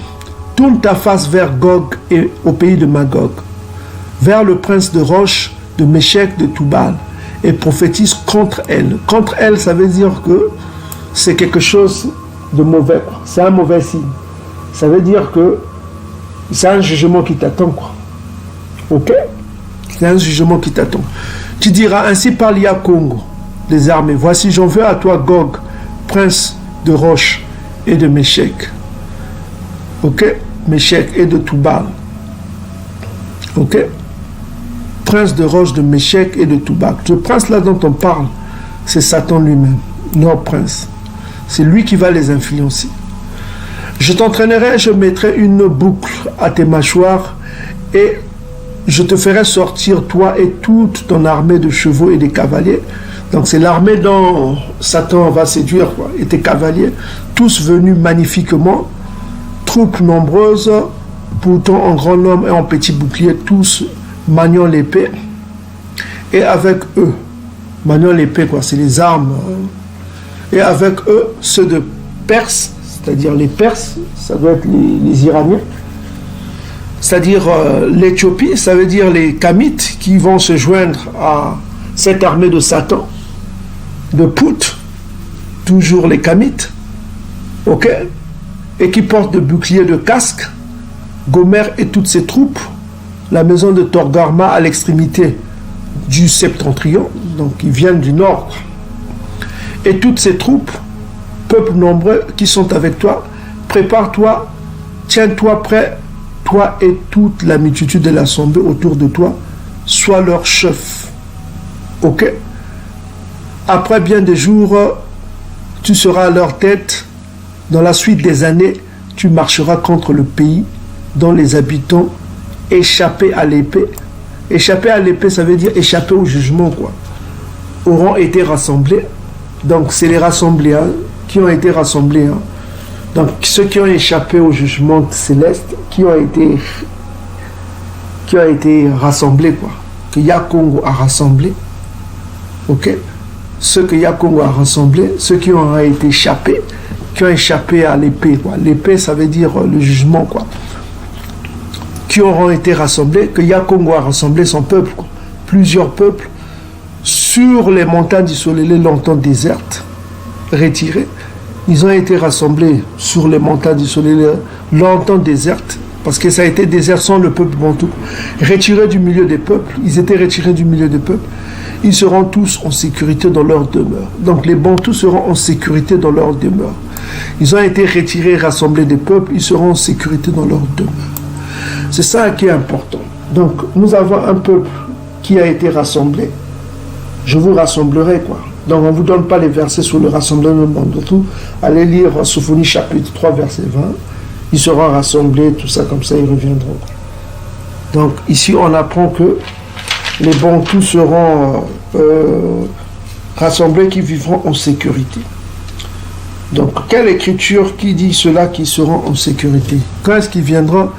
tourne ta face vers Gog et au pays de Magog, vers le prince de Roche, de Méchec, de Toubal, et prophétise contre elle. Contre elle, ça veut dire que c'est quelque chose de mauvais. C'est un mauvais signe. Ça veut dire que c'est un jugement qui t'attend, quoi. Ok? C'est un jugement qui t'attend. Tu diras, ainsi parle Yakongo, les armées. Voici, j'en veux à toi, Gog, prince de Roche et de Méchec. Ok? Méchec et de Toubal. Ok? Prince de Roche, de Méchec et de Toubal. Ce prince-là dont on parle, c'est Satan lui-même, leur prince. C'est lui qui va les influencer. Je t'entraînerai, je mettrai une boucle à tes mâchoires et je te ferai sortir, toi et toute ton armée de chevaux et de cavaliers. Donc c'est l'armée dont Satan va séduire, quoi, et tes cavaliers, tous venus magnifiquement, troupes nombreuses, pourtant en grand nombre et en petit bouclier, tous maniant l'épée. Et avec eux, maniant l'épée, quoi, c'est les armes. Et avec eux, ceux de Perse, c'est-à-dire les Perses, ça doit être les Iraniens, c'est-à-dire l'Éthiopie, ça veut dire les Kamites qui vont se joindre à cette armée de Satan, de Pout, toujours les Kamites, ok, et qui portent de boucliers de casque, Gomer et toutes ses troupes, la maison de Torgarma à l'extrémité du septentrion, donc ils viennent du nord, et toutes ces troupes, peuples nombreux qui sont avec toi, prépare-toi, tiens-toi prêt, toi et toute la multitude de l'assemblée autour de toi, sois leur chef. Ok? Après bien des jours, tu seras à leur tête. Dans la suite des années, tu marcheras contre le pays dont les habitants échappés à l'épée. Échapper à l'épée, ça veut dire échapper au jugement, quoi. Auront été rassemblés. Donc, c'est les rassemblés qui ont été rassemblés. Donc, ceux qui ont échappé au jugement céleste, qui ont été rassemblés, quoi. Que Yakongo a rassemblé. Ok? Ceux que Yakongo a rassemblés, ceux qui ont été échappés, qui ont échappé à l'épée, quoi. L'épée, ça veut dire le jugement, quoi. Qui auront été rassemblés, que Yakongo a rassemblé son peuple, quoi. Plusieurs peuples, sur les montagnes d'Isolélé, longtemps désertes, retirées. Ils ont été rassemblés sur les montagnes d'Isolélé, longtemps désertes, parce que ça a été désert sans le peuple bantou. Retirés du milieu des peuples, ils étaient retirés du milieu des peuples. Ils seront tous en sécurité dans leur demeure. Donc les bantous seront en sécurité dans leur demeure. Ils ont été retirés et rassemblés des peuples, ils seront en sécurité dans leur demeure. C'est ça qui est important. Donc nous avons un peuple qui a été rassemblé. Je vous rassemblerai, quoi. Donc on ne vous donne pas les versets sur le rassemblement de bantou. Allez lire Sophonie chapitre 3 verset 20. Ils seront rassemblés, tout ça comme ça, ils reviendront. Donc ici on apprend que les bantous seront rassemblés, qui vivront en sécurité. Donc quelle écriture qui dit cela, qui seront en sécurité? Quand est-ce qu'ils viendront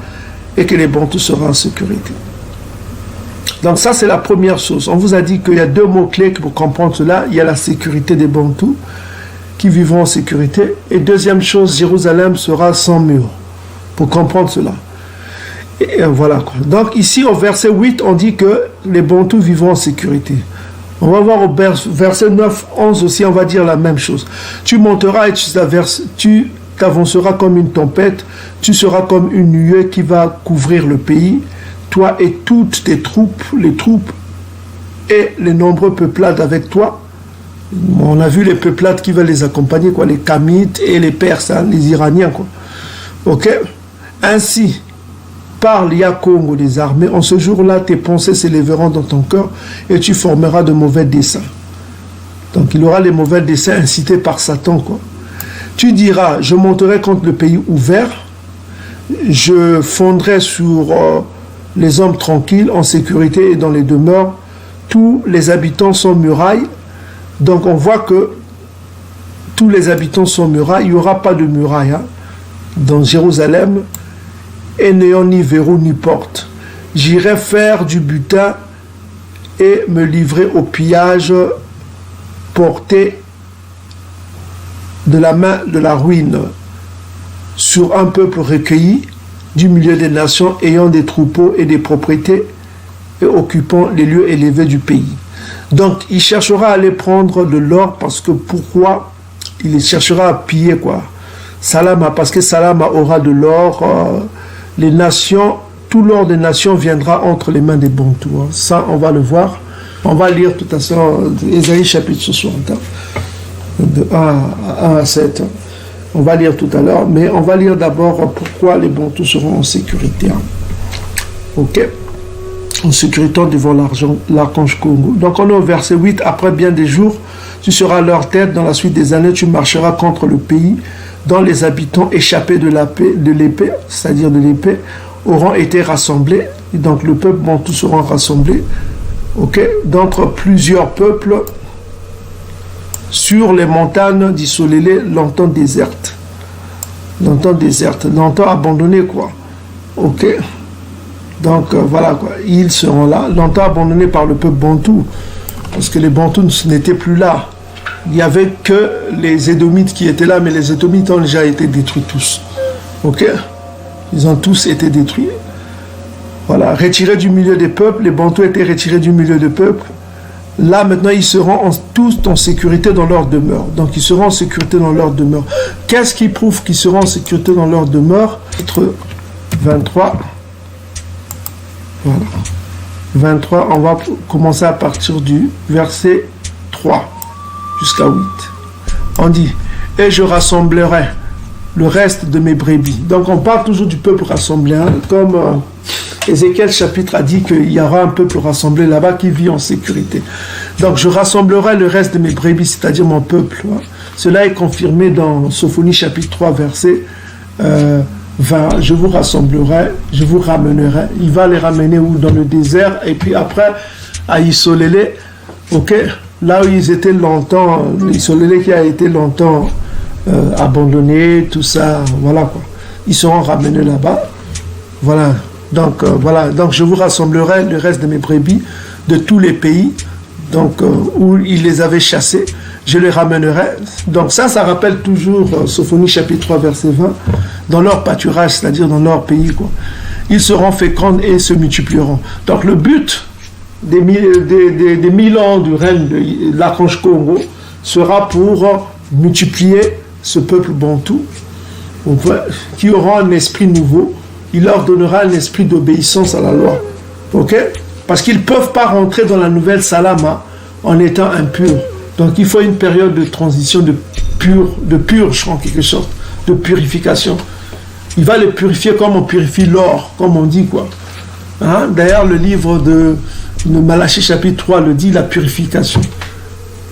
et que les bantous seront en sécurité? Donc ça c'est la première chose. On vous a dit qu'il y a deux mots-clés pour comprendre cela. Il y a la sécurité des bantous qui vivront en sécurité. Et deuxième chose, Jérusalem sera sans mur. Pour comprendre cela. Et voilà, quoi. Donc ici au verset 8, on dit que les bantous vivront en sécurité. On va voir au verset 9, 11 aussi, on va dire la même chose. Tu monteras et tu t'avanceras comme une tempête, tu seras comme une nuée qui va couvrir le pays, toi et toutes tes troupes, les troupes et les nombreux peuplades avec toi. On a vu les peuplades qui veulent les accompagner, quoi, les Kamites et les Perses, les Iraniens, quoi. Ok? Ainsi, parle Yakongo des armées, en ce jour-là, tes pensées s'élèveront dans ton cœur et tu formeras de mauvais desseins. Donc, il y aura les mauvais desseins incités par Satan, quoi. Tu diras, je monterai contre le pays ouvert, je fondrai sur les hommes tranquilles, en sécurité et dans les demeures, tous les habitants sans murailles. Donc, on voit que tous les habitants sans murailles, il n'y aura pas de murailles, dans Jérusalem, et n'ayant ni verrou ni porte. J'irai faire du butin et me livrer au pillage porté de la main de la ruine sur un peuple recueilli du milieu des nations, ayant des troupeaux et des propriétés et occupant les lieux élevés du pays. Donc il cherchera à aller prendre de l'or, parce que pourquoi? Il cherchera à piller, quoi. Salama, parce que Salama aura de l'or, les nations, tout l'or des nations viendra entre les mains des bantous. Ça, on va le voir. On va lire tout à l'heure Ésaïe chapitre 60, de 1 à 7. On va lire tout à l'heure, mais on va lire d'abord pourquoi les bantous seront en sécurité. Ok? En sécurité devant l'archange Congo. Donc on est au verset 8. Après bien des jours, tu seras à leur tête. Dans la suite des années, tu marcheras contre le pays dont les habitants échappés de l'épée, c'est-à-dire de l'épée, auront été rassemblés. Et donc le peuple bantou sera rassemblé, ok, d'entre plusieurs peuples sur les montagnes d'Isolélé, longtemps désertes. Longtemps abandonnées, quoi. Ok. Donc voilà, quoi. Ils seront là, longtemps abandonnés par le peuple bantou, parce que les bantous n'étaient plus là. Il n'y avait que les Édomites qui étaient là, mais les Édomites ont déjà été détruits tous. Ok? Ils ont tous été détruits. Voilà, retirés du milieu des peuples, les Bantous étaient retirés du milieu des peuples. Là, maintenant, ils seront tous en sécurité dans leur demeure. Donc, ils seront en sécurité dans leur demeure. Qu'est-ce qui prouve qu'ils seront en sécurité dans leur demeure? Chapitre 23. Voilà. 23, on va commencer à partir du verset 3 jusqu'à 8. On dit, « Et je rassemblerai le reste de mes brebis. » Donc, on parle toujours du peuple rassemblé, hein, comme... Ézéchiel chapitre a dit qu'il y aura un peuple rassemblé là-bas qui vit en sécurité. Donc je rassemblerai le reste de mes brebis, c'est-à-dire mon peuple. Hein. Cela est confirmé dans Sophonie chapitre 3 verset 20. Je vous rassemblerai, je vous ramènerai. Il va les ramener où? Dans le désert. Et puis après, à Isolélé, ok, là où ils étaient longtemps, Isolélé qui a été longtemps abandonné, tout ça, voilà quoi. Ils seront ramenés là-bas. Voilà. Donc, voilà, donc je vous rassemblerai le reste de mes brebis de tous les pays donc, où ils les avaient chassés, je les ramènerai. Donc ça rappelle toujours Sophonie chapitre 3 verset 20, dans leur pâturage, c'est-à-dire dans leur pays, quoi. Ils seront féconds et se multiplieront. Donc le but des 1000 ans du règne de l'archange Congo sera pour multiplier ce peuple bantou qui aura un esprit nouveau. Il leur donnera un esprit d'obéissance à la loi. Ok? Parce qu'ils ne peuvent pas rentrer dans la nouvelle Salama en étant impurs. Donc il faut une période de transition, de purge en quelque sorte, de purification. Il va les purifier comme on purifie l'or, comme on dit quoi. Hein? D'ailleurs, le livre de Malachie chapitre 3 le dit, la purification.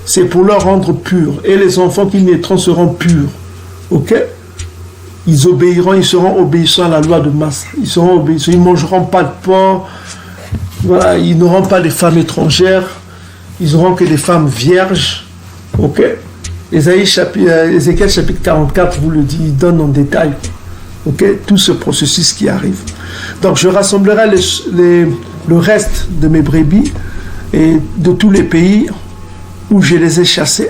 C'est pour leur rendre purs. Et les enfants qui naîtront seront purs. Ok? Ils obéiront, ils seront obéissants à la loi de masse. Ils seront obéissants, ils ne mangeront pas de porc. Voilà, ils n'auront pas de femmes étrangères. Ils n'auront que des femmes vierges. Ok? Ézéchiel chapitre 44 vous le dit, il donne en détail. Ok? Tout ce processus qui arrive. Donc je rassemblerai le reste de mes brebis et de tous les pays où je les ai chassés.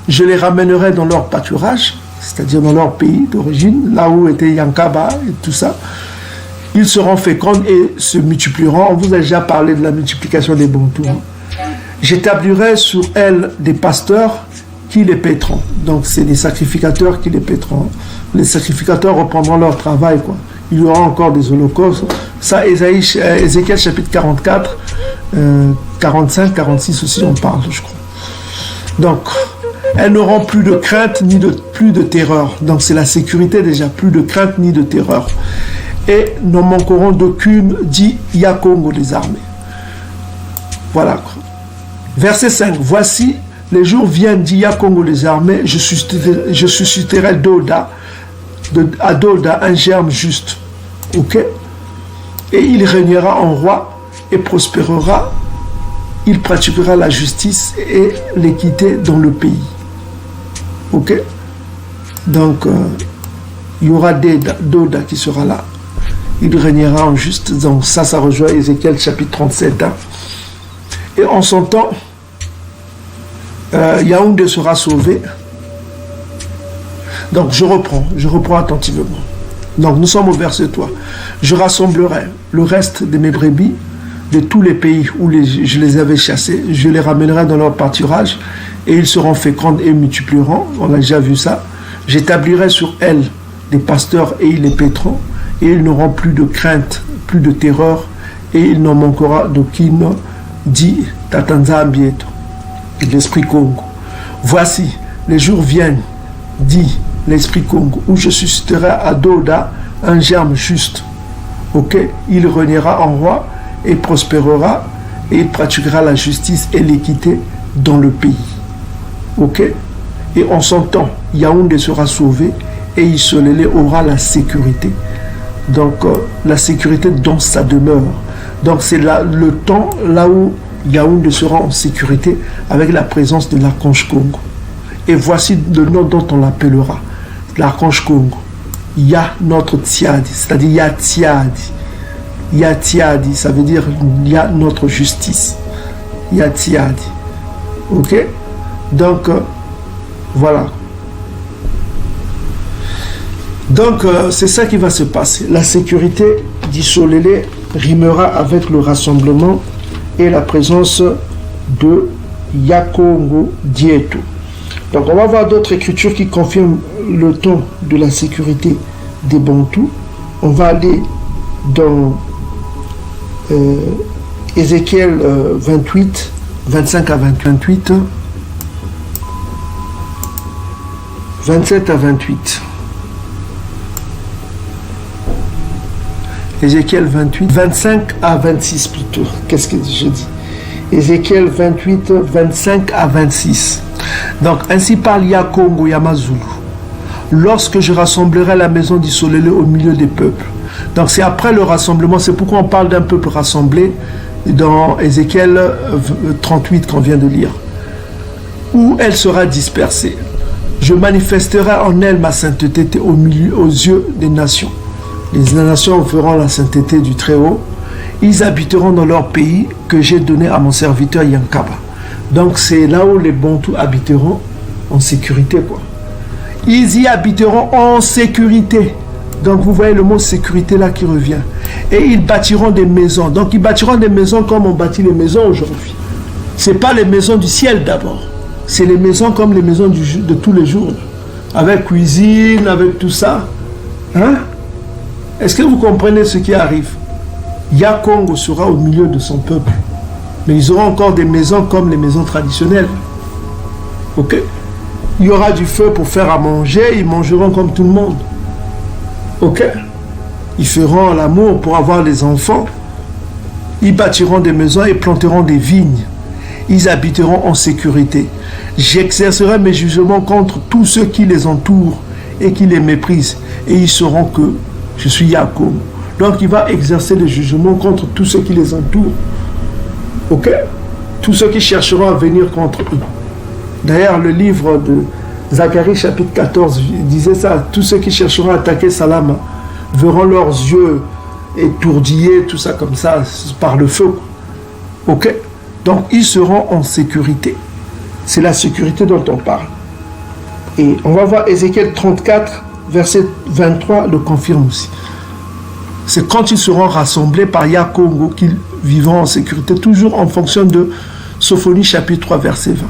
Je les ramènerai dans leur pâturage, c'est-à-dire dans leur pays d'origine, là où était Yankaba et tout ça. Ils seront féconds et se multiplieront. On vous a déjà parlé de la multiplication des Bantous. J'établirai sur elles des pasteurs qui les paîtront. Donc c'est des sacrificateurs qui les paîtront. Les sacrificateurs reprendront leur travail, quoi. Il y aura encore des holocaustes. Ça, Ézéchiel chapitre 44, 45, 46 aussi, on parle, je crois. Donc, elles n'auront plus de crainte ni plus de terreur. Donc c'est la sécurité déjà, plus de crainte ni de terreur. Et ne manqueront d'aucune, dit Yakongo des armées. Voilà. Verset 5. Voici, les jours viennent, dit Yakongo des armées, je susciterai à Doda un germe juste. Ok? Et il régnera en roi et prospérera. Il pratiquera la justice et l'équité dans le pays. Ok? Donc, il y aura Doda qui sera là. Il régnera en juste. Donc, ça rejoint Ézéchiel chapitre 37. Hein. Et en son temps, Yaoundé sera sauvé. Donc, je reprends attentivement. Donc, nous sommes au verset 3. Je rassemblerai le reste de mes brebis de tous les pays où je les avais chassés. Je les ramènerai dans leur pâturage et ils seront féconds et multiplieront. On a déjà vu ça. J'établirai sur elles des pasteurs et ils les paîtront. Et ils n'auront plus de crainte, plus de terreur. Et il n'en manquera d'aucune, dit Tatanza Ambieto, l'esprit Congo. Voici, les jours viennent, dit l'esprit Congo, où je susciterai à Doda un germe juste. Ok? Il régnera en roi et prospérera et il pratiquera la justice et l'équité dans le pays. Ok? Et en son temps, Yaoundé sera sauvé et Isolélé aura la sécurité. Donc, la sécurité dans sa demeure. Donc, c'est le temps là où Yaoundé sera en sécurité avec la présence de l'archange Congo. Et voici le nom dont on l'appellera. L'archange Congo. Ya notre Tiadi, c'est-à-dire Ya Tiadi. Ya Tiadi, ça veut dire Ya notre justice. Ya Tiadi. Ok? Donc, voilà. Donc, c'est ça qui va se passer. La sécurité d'Isolélé rimera avec le rassemblement et la présence de Yakongo Dieto. Donc, on va voir d'autres écritures qui confirment le ton de la sécurité des Bantous. On va aller dans Ézéchiel 28, 25 à 28, 27 à 28. Ézéchiel 28, 25 à 26 plutôt. Qu'est-ce que je dis? Ézéchiel 28, 25 à 26. Donc, ainsi parle Yakongo Yamazulu. Lorsque je rassemblerai la maison d'Isolélé au milieu des peuples. Donc, c'est après le rassemblement. C'est pourquoi on parle d'un peuple rassemblé dans Ézéchiel 38 qu'on vient de lire. Où elle sera dispersée. Je manifesterai en elle ma sainteté aux yeux des nations. Les nations feront la sainteté du Très-Haut. Ils habiteront dans leur pays que j'ai donné à mon serviteur Yankaba. Donc c'est là où les Bantous habiteront en sécurité, quoi. Ils y habiteront en sécurité. Donc vous voyez le mot sécurité là qui revient. Et ils bâtiront des maisons. Donc ils bâtiront des maisons comme on bâtit les maisons aujourd'hui. Ce n'est pas les maisons du ciel d'abord. C'est les maisons comme les maisons de tous les jours. Avec cuisine, avec tout ça. Hein? Est-ce que vous comprenez ce qui arrive? Yakongo sera au milieu de son peuple. Mais ils auront encore des maisons comme les maisons traditionnelles. Ok? Il y aura du feu pour faire à manger. Ils mangeront comme tout le monde. Ok? Ils feront l'amour pour avoir des enfants. Ils bâtiront des maisons et planteront des vignes. Ils habiteront en sécurité. J'exercerai mes jugements contre tous ceux qui les entourent et qui les méprisent. Et ils sauront que je suis Yakongo. Donc il va exercer des jugements contre tous ceux qui les entourent. Ok? Tous ceux qui chercheront à venir contre eux. D'ailleurs, le livre de Zacharie chapitre 14 disait ça. Tous ceux qui chercheront à attaquer Salama verront leurs yeux étourdis, tout ça comme ça, par le feu. Ok? Donc ils seront en sécurité. C'est la sécurité dont on parle. Et on va voir Ézéchiel 34, verset 23, le confirme aussi. C'est quand ils seront rassemblés par Yakongo qu'ils vivront en sécurité, toujours en fonction de Sophonie chapitre 3, verset 20.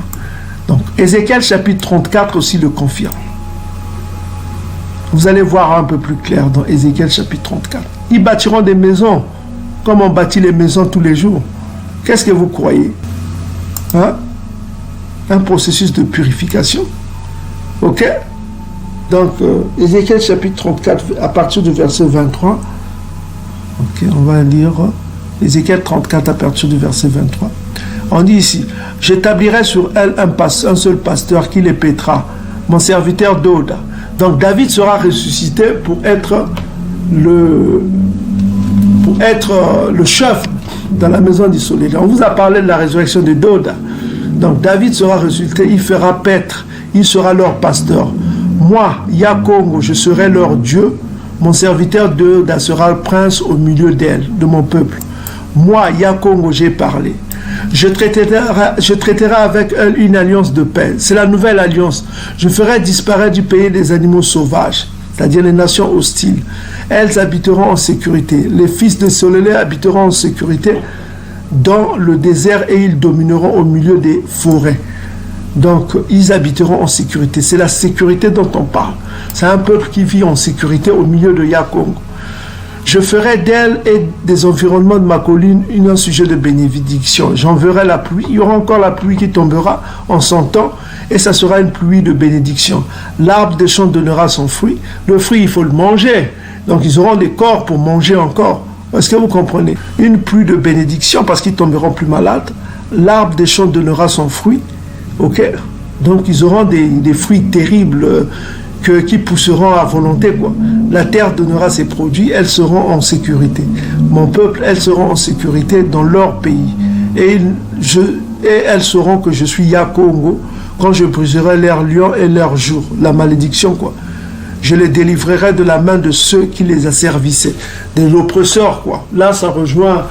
Donc Ézéchiel chapitre 34 aussi le confirme. Vous allez voir un peu plus clair dans Ézéchiel chapitre 34. Ils bâtiront des maisons comme on bâtit les maisons tous les jours. Qu'est-ce que vous croyez? Hein? Un processus de purification. Ok? Donc, Ézéchiel chapitre 34, à partir du verset 23. Ok, on va lire Ézéchiel 34 à partir du verset 23. On dit ici, j'établirai sur elle un seul pasteur qui les paîtra, mon serviteur Doda. Donc David sera ressuscité pour être le chef dans la maison d'Isolélé. On vous a parlé de la résurrection de Doda. Donc David sera ressuscité, il fera paître, il sera leur pasteur. Moi, Yakongo, je serai leur Dieu. Mon serviteur Doda sera le prince au milieu d'elle, de mon peuple. Moi, Yakongo, j'ai parlé. Je traiterai avec elle une alliance de paix. C'est la nouvelle alliance. Je ferai disparaître du pays des animaux sauvages, c'est-à-dire les nations hostiles. Elles habiteront en sécurité. Les fils de Solélé habiteront en sécurité dans le désert et ils domineront au milieu des forêts. Donc, ils habiteront en sécurité. C'est la sécurité dont on parle. C'est un peuple qui vit en sécurité au milieu de Yakongo. Je ferai d'elle et des environnements de ma colline un sujet de bénédiction. J'enverrai la pluie. Il y aura encore la pluie qui tombera en son temps et ça sera une pluie de bénédiction. L'arbre des champs donnera son fruit. Le fruit, il faut le manger. Donc, ils auront des corps pour manger encore. Est-ce que vous comprenez? Une pluie de bénédiction parce qu'ils tomberont plus malades. L'arbre des champs donnera son fruit. Ok? Donc, ils auront des fruits terribles qui pousseront à volonté, quoi. La terre donnera ses produits, elles seront en sécurité. Mon peuple, elles seront en sécurité dans leur pays. Et elles sauront que je suis Yakongo quand je briserai leurs lions et leurs jours. La malédiction, quoi. Je les délivrerai de la main de ceux qui les asservissaient, de l'oppresseur, quoi. Là, ça rejoint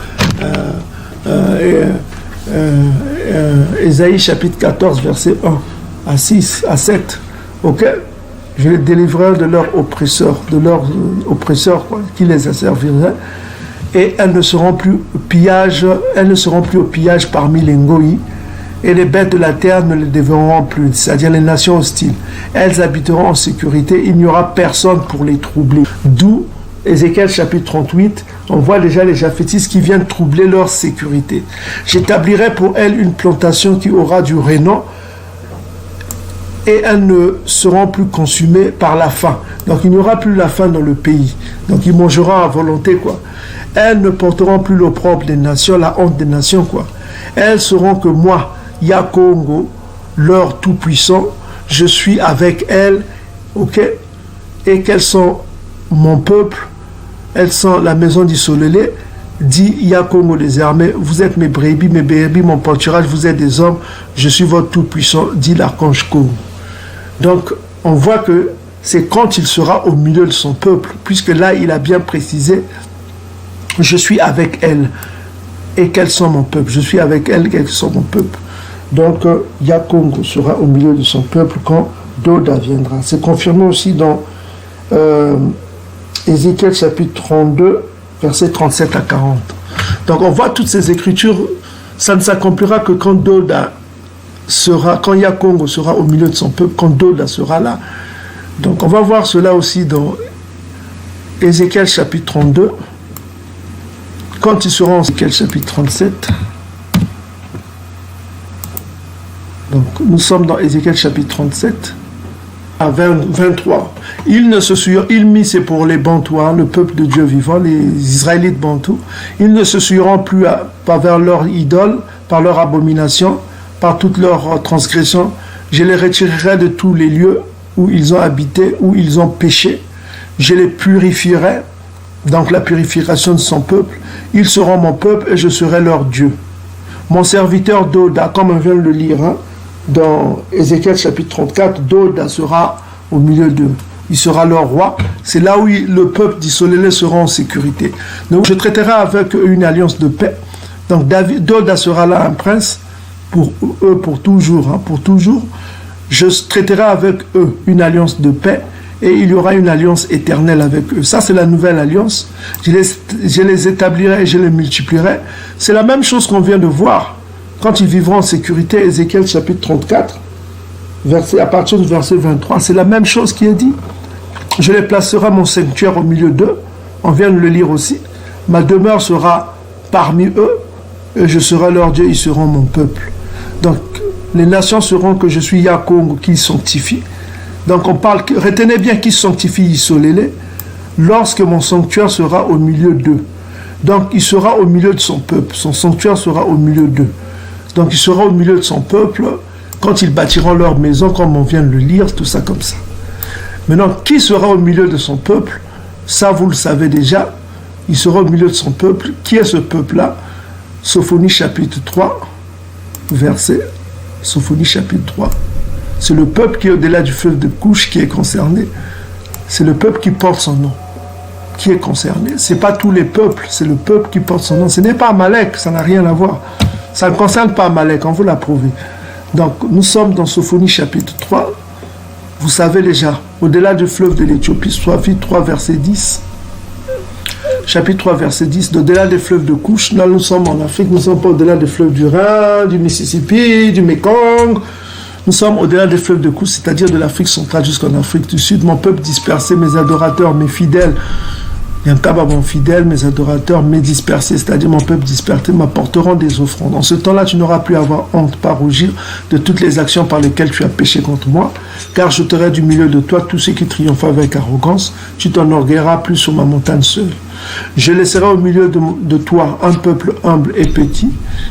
Ésaïe chapitre 14, verset 1 à 6, à 7. Ok? Je les délivrerai de leurs oppresseurs, quoi, qui les asserviraient. Et elles ne seront plus au pillage parmi les Ngoï. Et les bêtes de la terre ne les dévoreront plus, c'est-à-dire les nations hostiles. Elles habiteront en sécurité, il n'y aura personne pour les troubler. D'où Ézéchiel chapitre 38, on voit déjà les Japhétistes qui viennent troubler leur sécurité. J'établirai pour elles une plantation qui aura du rénom et elles ne seront plus consumées par la faim. Donc il n'y aura plus la faim dans le pays. Donc ils mangeront à volonté, quoi. Elles ne porteront plus l'opprobre des nations, la honte des nations, quoi. Elles sauront que moi, Yakongo, leur tout-puissant, je suis avec elles, ok, et qu'elles sont mon peuple, elles sont la maison d'Isolélé, dit Yakongo des armées, vous êtes mes brebis, mon pâturage, vous êtes des hommes, je suis votre tout-puissant, dit l'archange Kongo. Donc, on voit que c'est quand il sera au milieu de son peuple, puisque là, il a bien précisé, je suis avec elles, et qu'elles sont mon peuple, je suis avec elles, et qu'elles sont mon peuple. Donc, Yakongo sera au milieu de son peuple quand Doda viendra. C'est confirmé aussi dans Ézéchiel chapitre 32, versets 37 à 40. Donc, on voit toutes ces écritures, ça ne s'accomplira que quand Yakongo sera au milieu de son peuple, quand Doda sera là. Donc, on va voir cela aussi dans Ézéchiel chapitre 32, quand ils seront en Ézéchiel chapitre 37. Donc, nous sommes dans Ézéchiel chapitre 37 à 23. Il mis, c'est pour les Bantous, le peuple de Dieu vivant, les Israélites Bantous. Ils ne se souilleront plus pas vers leur idole, par leur abomination, par toutes leurs transgressions. Je les retirerai de tous les lieux où ils ont habité, où ils ont péché. Je les purifierai, donc la purification de son peuple. Ils seront mon peuple et je serai leur Dieu. Mon serviteur Doda, comme on vient de le lire, dans Ézéchiel chapitre 34, Doda sera au milieu d'eux. Il sera leur roi. C'est là où le peuple d'Isolélé sera en sécurité. Donc je traiterai avec eux une alliance de paix. Donc Doda sera là un prince pour eux, pour toujours. Pour toujours. Je traiterai avec eux une alliance de paix et il y aura une alliance éternelle avec eux. Ça, c'est la nouvelle alliance. Je les établirai et je les multiplierai. C'est la même chose qu'on vient de voir. Quand ils vivront en sécurité, Ézéchiel chapitre 34, à partir du verset 23, c'est la même chose qui est dit. Je les placerai mon sanctuaire au milieu d'eux. On vient de le lire aussi. Ma demeure sera parmi eux et je serai leur Dieu, ils seront mon peuple. Donc, les nations sauront que je suis Yakongo qui sanctifie. Donc, on parle, retenez bien qui sanctifie Isolélé lorsque mon sanctuaire sera au milieu d'eux. Donc, il sera au milieu de son peuple. Son sanctuaire sera au milieu d'eux. Donc, il sera au milieu de son peuple quand ils bâtiront leur maison, comme on vient de le lire, tout ça comme ça. Maintenant, qui sera au milieu de son peuple? Ça, vous le savez déjà. Il sera au milieu de son peuple. Qui est ce peuple-là? Sophonie chapitre 3, Sophonie chapitre 3. C'est le peuple qui est au-delà du fleuve de Couche qui est concerné. C'est le peuple qui porte son nom qui est concerné. Ce n'est pas tous les peuples, c'est le peuple qui porte son nom. Ce n'est pas Amalek, ça n'a rien à voir. Ça ne concerne pas Amalek, on vous l'a prouvé. Donc, nous sommes dans Sophonie chapitre 3. Vous savez déjà, au-delà du fleuve de l'Éthiopie, Sophonie 3, verset 10. Chapitre 3, verset 10, au-delà des fleuves de Couche. Là, nous sommes en Afrique, nous ne sommes pas au-delà des fleuves du Rhin, du Mississippi, du Mekong. Nous sommes au-delà des fleuves de Couche, c'est-à-dire de l'Afrique centrale jusqu'en Afrique du Sud. Mon peuple dispersé, mes adorateurs, mes fidèles. Il y a un tabac, mon fidèle, mes adorateurs, mes dispersés, c'est-à-dire mon peuple dispersé, m'apporteront des offrandes. En ce temps-là, tu n'auras plus à avoir honte, pas rougir de toutes les actions par lesquelles tu as péché contre moi, car je t'aurai du milieu de toi tous ceux qui triomphent avec arrogance. Tu t'enorgueilleras plus sur ma montagne seule. Je laisserai au milieu de toi un peuple humble et petit,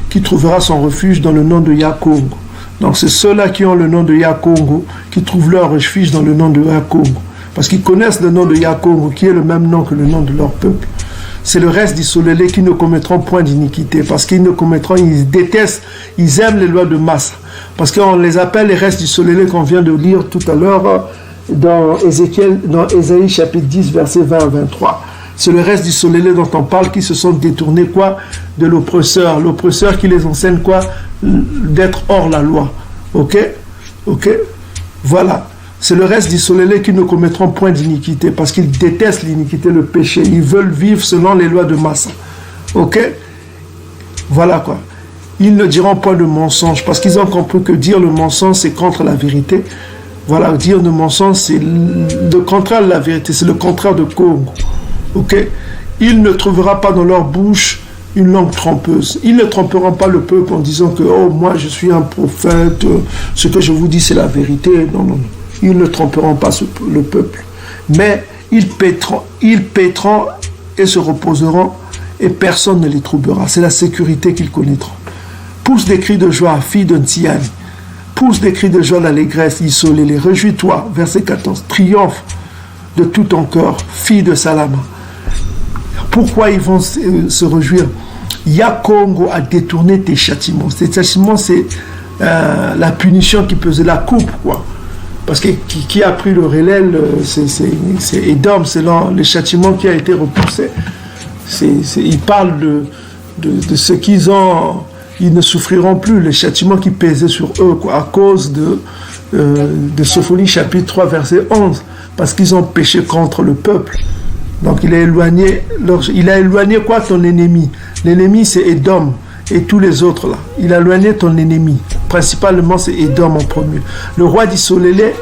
qui trouvera son refuge dans le nom de Yakongo. Donc c'est ceux-là qui ont le nom de Yakongo, qui trouvent leur refuge dans le nom de Yakongo. Parce qu'ils connaissent le nom de Yakongo, qui est le même nom que le nom de leur peuple. C'est le reste d'Isolélé qui ne commettront point d'iniquité. Parce qu'ils ne commettront, ils détestent, ils aiment les lois de Massa. Parce qu'on les appelle les restes d'Isolélé qu'on vient de lire tout à l'heure dans Ésaïe chapitre 10, versets 20 à 23. C'est le reste d'Isolélé dont on parle qui se sont détournés quoi de l'oppresseur. L'oppresseur qui les enseigne quoi d'être hors la loi. Ok. Voilà. C'est le reste d'Isolélé qui ne commettront point d'iniquité parce qu'ils détestent l'iniquité, le péché. Ils veulent vivre selon les lois de Massa. Ok? Voilà quoi. Ils ne diront point de mensonge parce qu'ils ont compris que dire le mensonge c'est contre la vérité. Voilà, dire le mensonge c'est le contraire de la vérité, c'est le contraire de Congo. Ok? Il ne trouvera pas dans leur bouche une langue trompeuse. Ils ne tromperont pas le peuple en disant que oh moi je suis un prophète, ce que je vous dis c'est la vérité. Non, non, non. Ils ne tromperont pas le peuple. Mais ils paîtront et se reposeront et personne ne les troublera. C'est la sécurité qu'ils connaîtront. Pousse des cris de joie, fille de Ntiani. Pousse des cris de joie d'allégresse, Isolélé. Réjouis-toi, verset 14. Triomphe de tout ton cœur, fille de Salama. Pourquoi ils vont se réjouir? Yakongo a détourné tes châtiments. Ces châtiments, c'est la punition qui pesait la coupe, quoi. Parce que qui a pris le relais, c'est Édom, c'est le châtiment qui a été repoussé. Ils parlent de ce qu'ils ont, ils ne souffriront plus, les châtiments qui pesaient sur eux, quoi, à cause de Sophonie chapitre 3, verset 11, parce qu'ils ont péché contre le peuple. Donc il a éloigné quoi ton ennemi? L'ennemi c'est Édom et tous les autres là. Il a éloigné ton ennemi. Principalement c'est Édom en premier. Le roi d'Isolélé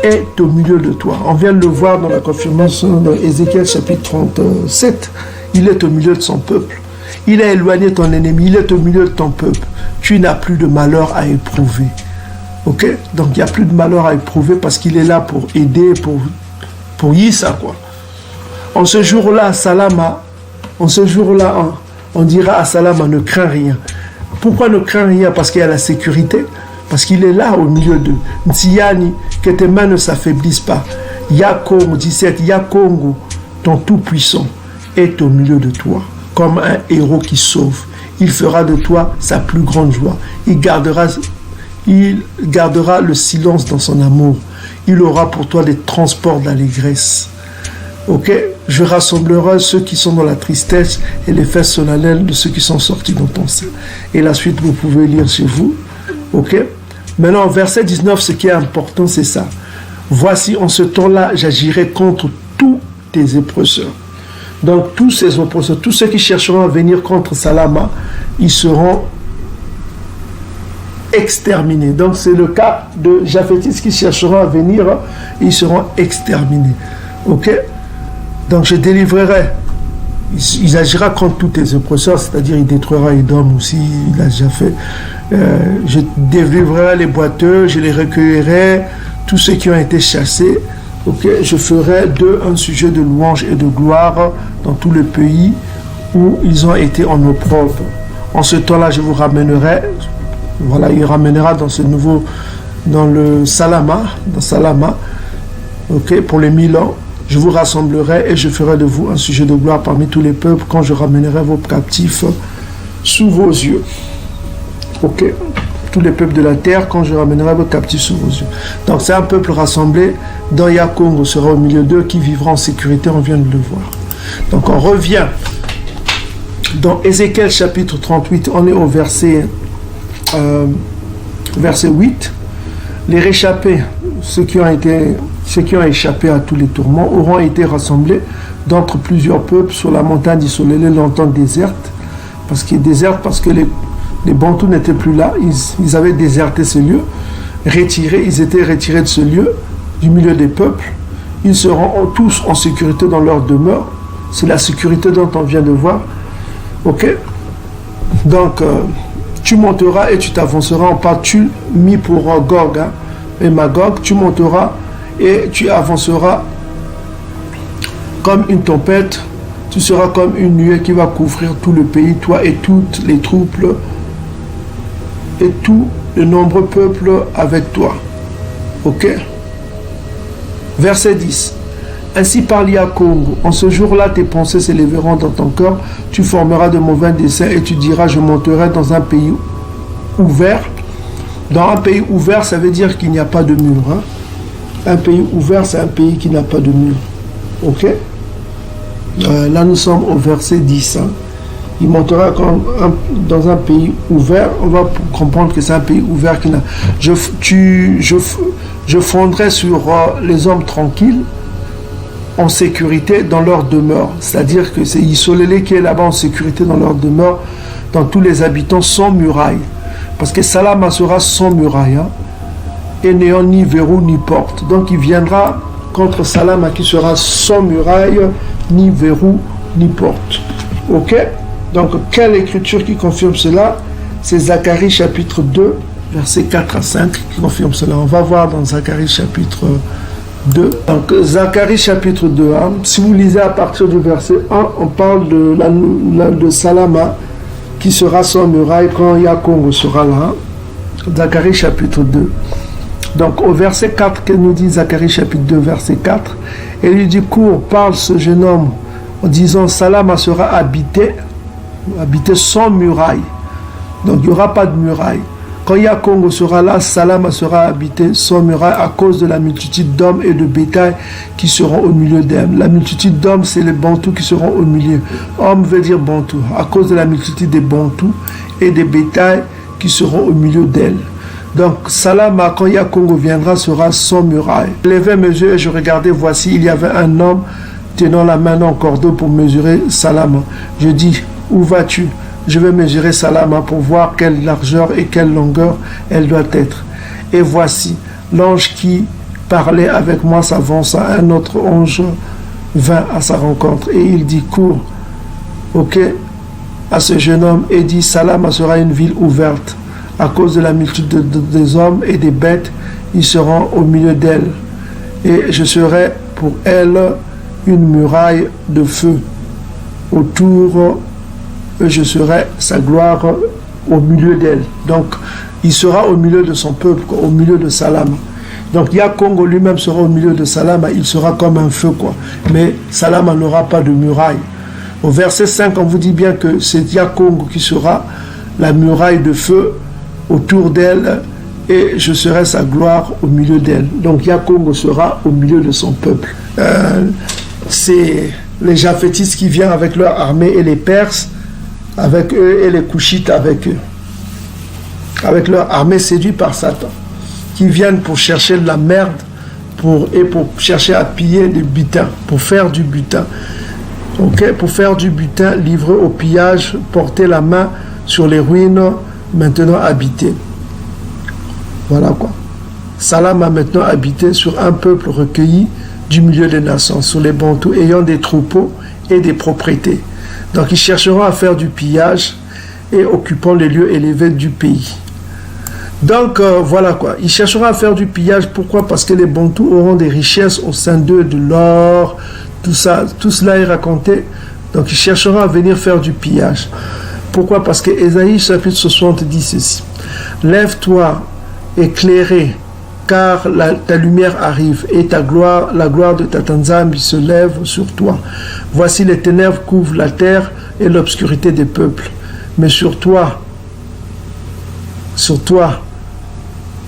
est au milieu de toi. On vient de le voir dans la confirmation dans Ézéchiel chapitre 37. Il est au milieu de son peuple. Il a éloigné ton ennemi. Il est au milieu de ton peuple. Tu n'as plus de malheur à éprouver. Ok? Donc il n'y a plus de malheur à éprouver parce qu'il est là pour aider, pour Yissa quoi. En ce jour-là, Salama, on dira à Salama, ne crains rien. Pourquoi ne crains rien? Parce qu'il y a la sécurité, parce qu'il est là au milieu d'eux. Ntiani, que tes mains ne s'affaiblissent pas. Yakongo, 17, Yakongo, ton tout-puissant, est au milieu de toi, comme un héros qui sauve. Il fera de toi sa plus grande joie. Il gardera le silence dans son amour. Il aura pour toi des transports d'allégresse. Ok, je rassemblerai ceux qui sont dans la tristesse et les fesses solennelles de ceux qui sont sortis dans ton sein. Et la suite, vous pouvez lire chez vous. Ok. Maintenant, verset 19, ce qui est important, c'est ça. Voici, en ce temps-là, j'agirai contre tous tes oppresseurs. Donc, tous ces oppresseurs, tous ceux qui chercheront à venir contre Salama, ils seront exterminés. Donc, c'est le cas de Japhétis qui chercheront à venir, ils seront exterminés. Ok. Donc je délivrerai, il agira contre tous tes oppresseurs, c'est-à-dire il détruira Édom aussi, il a déjà fait. Je délivrerai les boiteux, je les recueillerai, tous ceux qui ont été chassés. Okay, je ferai d'eux un sujet de louange et de gloire dans tout le pays où ils ont été en opprobre. En ce temps-là, je vous ramènerai, voilà, il ramènera dans le Salama, okay, pour les 1000 ans. Je vous rassemblerai et je ferai de vous un sujet de gloire parmi tous les peuples quand je ramènerai vos captifs sous vos yeux. Ok? Tous les peuples de la terre, quand je ramènerai vos captifs sous vos yeux. Donc c'est un peuple rassemblé. Dans Yakongo sera au milieu d'eux qui vivra en sécurité, on vient de le voir. Donc on revient dans Ézéchiel chapitre 38, on est au verset 8. Les réchappés, ceux qui ont échappé à tous les tourments, auront été rassemblés d'entre plusieurs peuples sur la montagne d'Isolélé, longtemps déserte, parce que les Bantous n'étaient plus là, ils avaient déserté ce lieu, ils étaient retirés de ce lieu, du milieu des peuples. Ils seront tous en sécurité dans leur demeure. C'est la sécurité dont on vient de voir. Ok? Donc, tu monteras et tu t'avanceras en pas, tu mis pour Gog et Magog, tu monteras et tu avanceras comme une tempête, tu seras comme une nuée qui va couvrir tout le pays, toi et toutes les troupes et tous les nombreux peuples avec toi. Ok? Verset 10. Ainsi parle Yakongo. En ce jour-là, tes pensées s'élèveront dans ton cœur, tu formeras de mauvais desseins et tu diras, je monterai dans un pays ouvert. Dans un pays ouvert, ça veut dire qu'il n'y a pas de mur. Hein? Un pays ouvert, c'est un pays qui n'a pas de mur. Ok? Là, nous sommes au verset 10. Hein? Il montera dans un pays ouvert. On va comprendre que c'est un pays ouvert qui n'a... Je Je fondrai sur les hommes tranquilles, en sécurité dans leur demeure. C'est-à-dire que c'est Isolélé qui est là-bas en sécurité dans leur demeure, dans tous les habitants sans muraille. Parce que Salama sera sans muraille, hein, et n'ayant ni verrou ni porte. Donc il viendra contre Salama qui sera sans muraille, ni verrou, ni porte. Ok? Donc quelle écriture qui confirme cela? C'est Zacharie chapitre 2, versets 4 à 5 qui confirme cela. On va voir dans Zacharie chapitre 2. Donc Zacharie chapitre 2, hein, si vous lisez à partir du verset 1, on parle de Salama qui sera sans muraille quand Yakongo sera là. Hein. Zacharie chapitre 2. Donc au verset 4, que nous dit Zacharie chapitre 2, verset 4, et lui dit, cours, parle ce jeune homme en disant, Salama sera habité sans muraille. Donc il n'y aura pas de muraille. Quand Yakongo sera là, Salama sera habité sans muraille à cause de la multitude d'hommes et de bétail qui seront au milieu d'elle. La multitude d'hommes, c'est les bantous qui seront au milieu. Homme veut dire bantou. À cause de la multitude des bantous et des bétails qui seront au milieu d'elle. Donc Salama, quand Yakongo viendra, sera sans muraille. Je levai mes yeux et je regardais, voici, il y avait un homme tenant la main en cordeau pour mesurer Salama. Je dis, où vas-tu? Je vais mesurer Salama pour voir quelle largeur et quelle longueur elle doit être. Et voici, l'ange qui parlait avec moi s'avança, un autre ange vint à sa rencontre et il dit, cours, ok, à ce jeune homme et dit, Salama sera une ville ouverte. À cause de la multitude des hommes et des bêtes, ils seront au milieu d'elle. Et je serai pour elle une muraille de feu autour, et je serai sa gloire au milieu d'elle. Donc, il sera au milieu de son peuple, au milieu de Salama. Donc, Yakongo lui-même sera au milieu de Salama, il sera comme un feu, quoi. Mais Salama n'aura pas de muraille. Au verset 5, on vous dit bien que c'est Yakongo qui sera la muraille de feu autour d'elle, et je serai sa gloire au milieu d'elle. Donc, Yakongo sera au milieu de son peuple. C'est les Japhétistes qui viennent avec leur armée et les Perses avec eux et les Couchites avec eux, avec leur armée séduite par Satan, qui viennent pour chercher de la merde, pour chercher à piller du butin, pour faire du butin. Okay? Pour faire du butin, livré au pillage, porter la main sur les ruines maintenant habitées. Voilà quoi. Salam a maintenant habité sur un peuple recueilli du milieu des nations, sur les bantous ayant des troupeaux et des propriétés. Donc ils chercheront à faire du pillage et occupant les lieux élevés du pays. Donc voilà quoi, ils chercheront à faire du pillage. Pourquoi? Parce que les bantous auront des richesses au sein d'eux, de l'or, tout ça, tout cela est raconté. Donc ils chercheront à venir faire du pillage. Pourquoi? Parce que Ésaïe chapitre 60 dit ceci: lève-toi, éclairé, car ta lumière arrive et ta gloire, la gloire de ta Tanzambi se lève sur toi. Voici les ténèbres couvrent la terre et l'obscurité des peuples. Mais sur toi,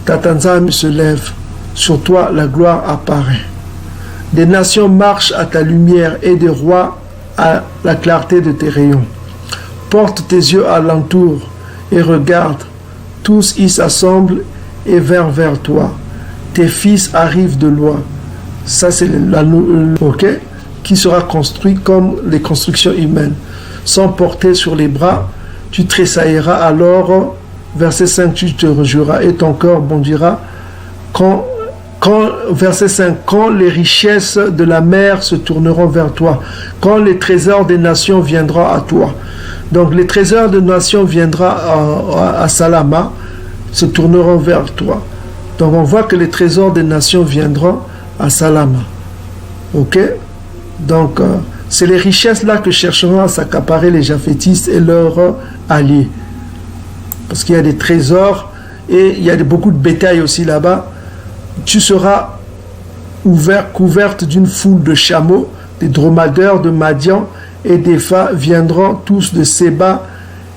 ta Tanzambi se lève, sur toi la gloire apparaît. Des nations marchent à ta lumière et des rois à la clarté de tes rayons. Porte tes yeux alentour et regarde, tous y s'assemblent et vers toi. Tes fils arrivent de loin. Ça, c'est qui sera construit comme les constructions humaines. Sans porter sur les bras, tu tressailleras alors, verset 5, tu te réjouiras et ton cœur bondira. Verset 5, quand les richesses de la mer se tourneront vers toi, quand les trésors des nations viendront à toi. Donc les trésors des nations viendront à Salama, se tourneront vers toi. Donc on voit que les trésors des nations viendront à Salama. Ok? Donc c'est les richesses là que chercheront à s'accaparer les Japhétistes et leurs alliés. Parce qu'il y a des trésors et il y a beaucoup de bétail aussi là-bas. Tu seras couverte d'une foule de chameaux, des dromadaires de Madian et d'Epha viendront tous de Séba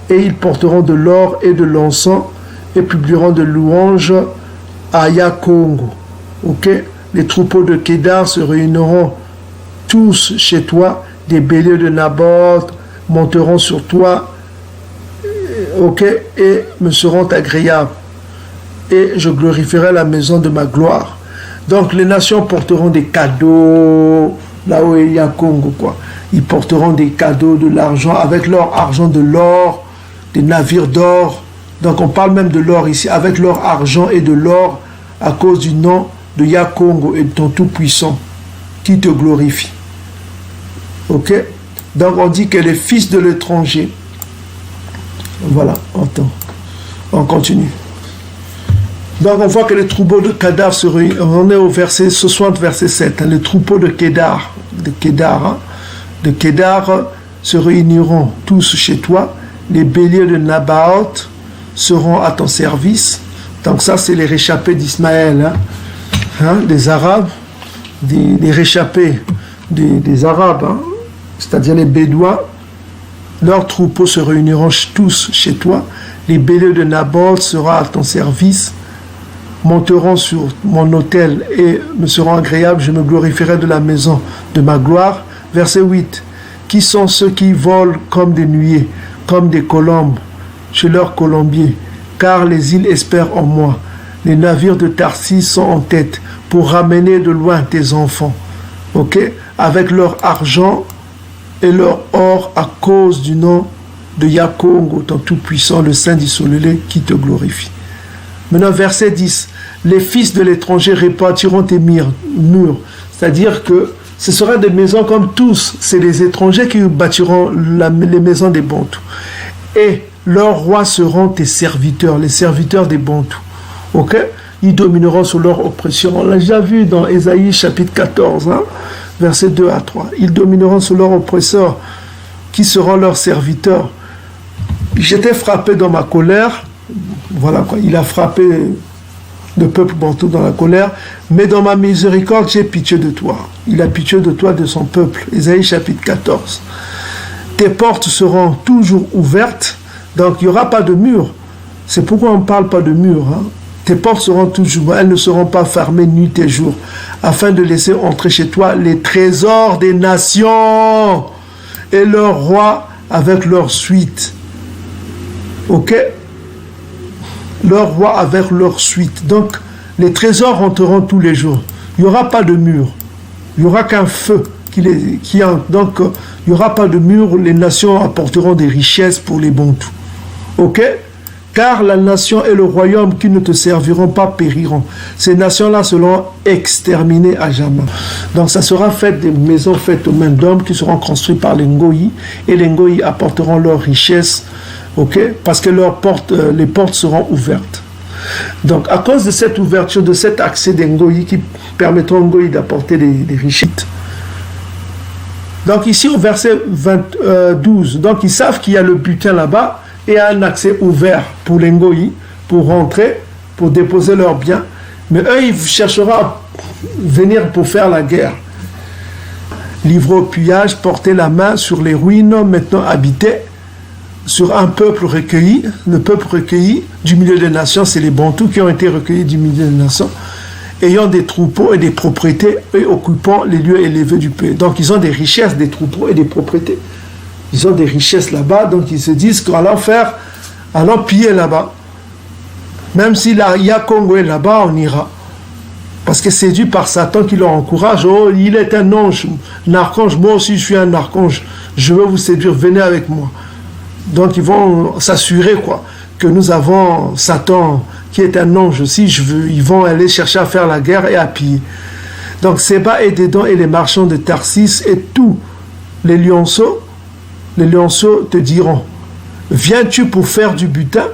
et ils porteront de l'or et de l'encens et publieront de louanges à Yakongo. Ok? Les troupeaux de Kédar se réuniront tous chez toi, des béliers de Naboth monteront sur toi, ok, et me seront agréables. Et je glorifierai la maison de ma gloire. Donc les nations porteront des cadeaux, là où il y a Congo, quoi. Ils porteront des cadeaux, de l'argent, avec leur argent, de l'or, des navires d'or. Donc on parle même de l'or ici, avec leur argent et de l'or, à cause du nom de Yakongo et de ton Tout-Puissant, qui te glorifie. Ok? Donc on dit que les fils de l'étranger, voilà, attends, on continue. Donc on voit que les troupeaux de Kedar se réunissent, on est au verset 60, verset 7, hein, les troupeaux de Kedar, de Kedar se réuniront tous chez toi, les béliers de Nabaoth seront à ton service. Donc ça c'est les réchappés d'Ismaël, hein, des Arabes, des réchappés des Arabes, hein, c'est-à-dire les Bédouins. Leurs troupeaux se réuniront tous chez toi, les béliers de Nabaoth seront à ton service, monteront sur mon autel et me seront agréables, je me glorifierai de la maison de ma gloire. Verset 8. Qui sont ceux qui volent comme des nuées, comme des colombes chez leurs colombiers, car les îles espèrent en moi. Les navires de Tarsis sont en tête pour ramener de loin tes enfants, ok, avec leur argent et leur or à cause du nom de Yakongo, ton Tout-Puissant, le Saint d'Israël, qui te glorifie. Maintenant, verset 10. Les fils de l'étranger répartiront tes murs. C'est-à-dire que ce sera des maisons comme tous. C'est les étrangers qui bâtiront les maisons des Bantous. Et leurs rois seront tes serviteurs, les serviteurs des Bantous. Ok? Ils domineront sur leur oppression. On l'a déjà vu dans Ésaïe chapitre 14, hein, versets 2 à 3. Ils domineront sur leurs oppresseurs, qui seront leurs serviteurs. J'étais frappé dans ma colère. Voilà quoi, il a frappé le peuple bantou dans la colère, mais dans ma miséricorde, j'ai pitié de toi. Il a pitié de toi, de son peuple. Ésaïe chapitre 14. Tes portes seront toujours ouvertes, donc il n'y aura pas de mur. C'est pourquoi on ne parle pas de mur. Hein. Tes portes seront toujours, elles ne seront pas fermées nuit et jour, afin de laisser entrer chez toi les trésors des nations et leurs rois avec leur suite. Ok? Leurs rois avec leur suite. Donc, les trésors rentreront tous les jours. Il n'y aura pas de mur. Il n'y aura qu'un feu. Donc, il n'y aura pas de mur. Les nations apporteront des richesses pour les Bantous. Ok? Car la nation et le royaume qui ne te serviront pas périront. Ces nations-là seront exterminées à jamais. Donc, ça sera fait des maisons faites aux mains d'hommes qui seront construites par les Ngoï. Et les Ngoï apporteront leurs richesses. Ok, parce que les portes seront ouvertes. Donc, à cause de cette ouverture, de cet accès des Ngoï qui permettront aux Ngoï d'apporter des richesses. Donc, ici au verset 12, donc ils savent qu'il y a le butin là-bas et un accès ouvert pour les Ngoï pour rentrer, pour déposer leurs biens. Mais eux, ils chercheront à venir pour faire la guerre. Livrer au pillage, porter la main sur les ruines maintenant habitées, sur un peuple recueilli. Le peuple recueilli du milieu des nations, c'est les Bantous qui ont été recueillis du milieu des nations, ayant des troupeaux et des propriétés et occupant les lieux élevés du pays. Donc ils ont des richesses, des troupeaux et des propriétés. Ils ont des richesses là-bas, donc ils se disent allons piller là-bas. Même si la Yakongo est là-bas, on ira. Parce que séduit par Satan qui leur encourage, oh, il est un ange, un archange, moi aussi je suis un archange, je veux vous séduire, venez avec moi. Donc ils vont s'assurer que nous avons Satan qui est un ange aussi, ils vont aller chercher à faire la guerre et à piller. Donc Séba et Dédan et les marchands de Tarsis et tous les lionceaux te diront, viens-tu pour faire du butin?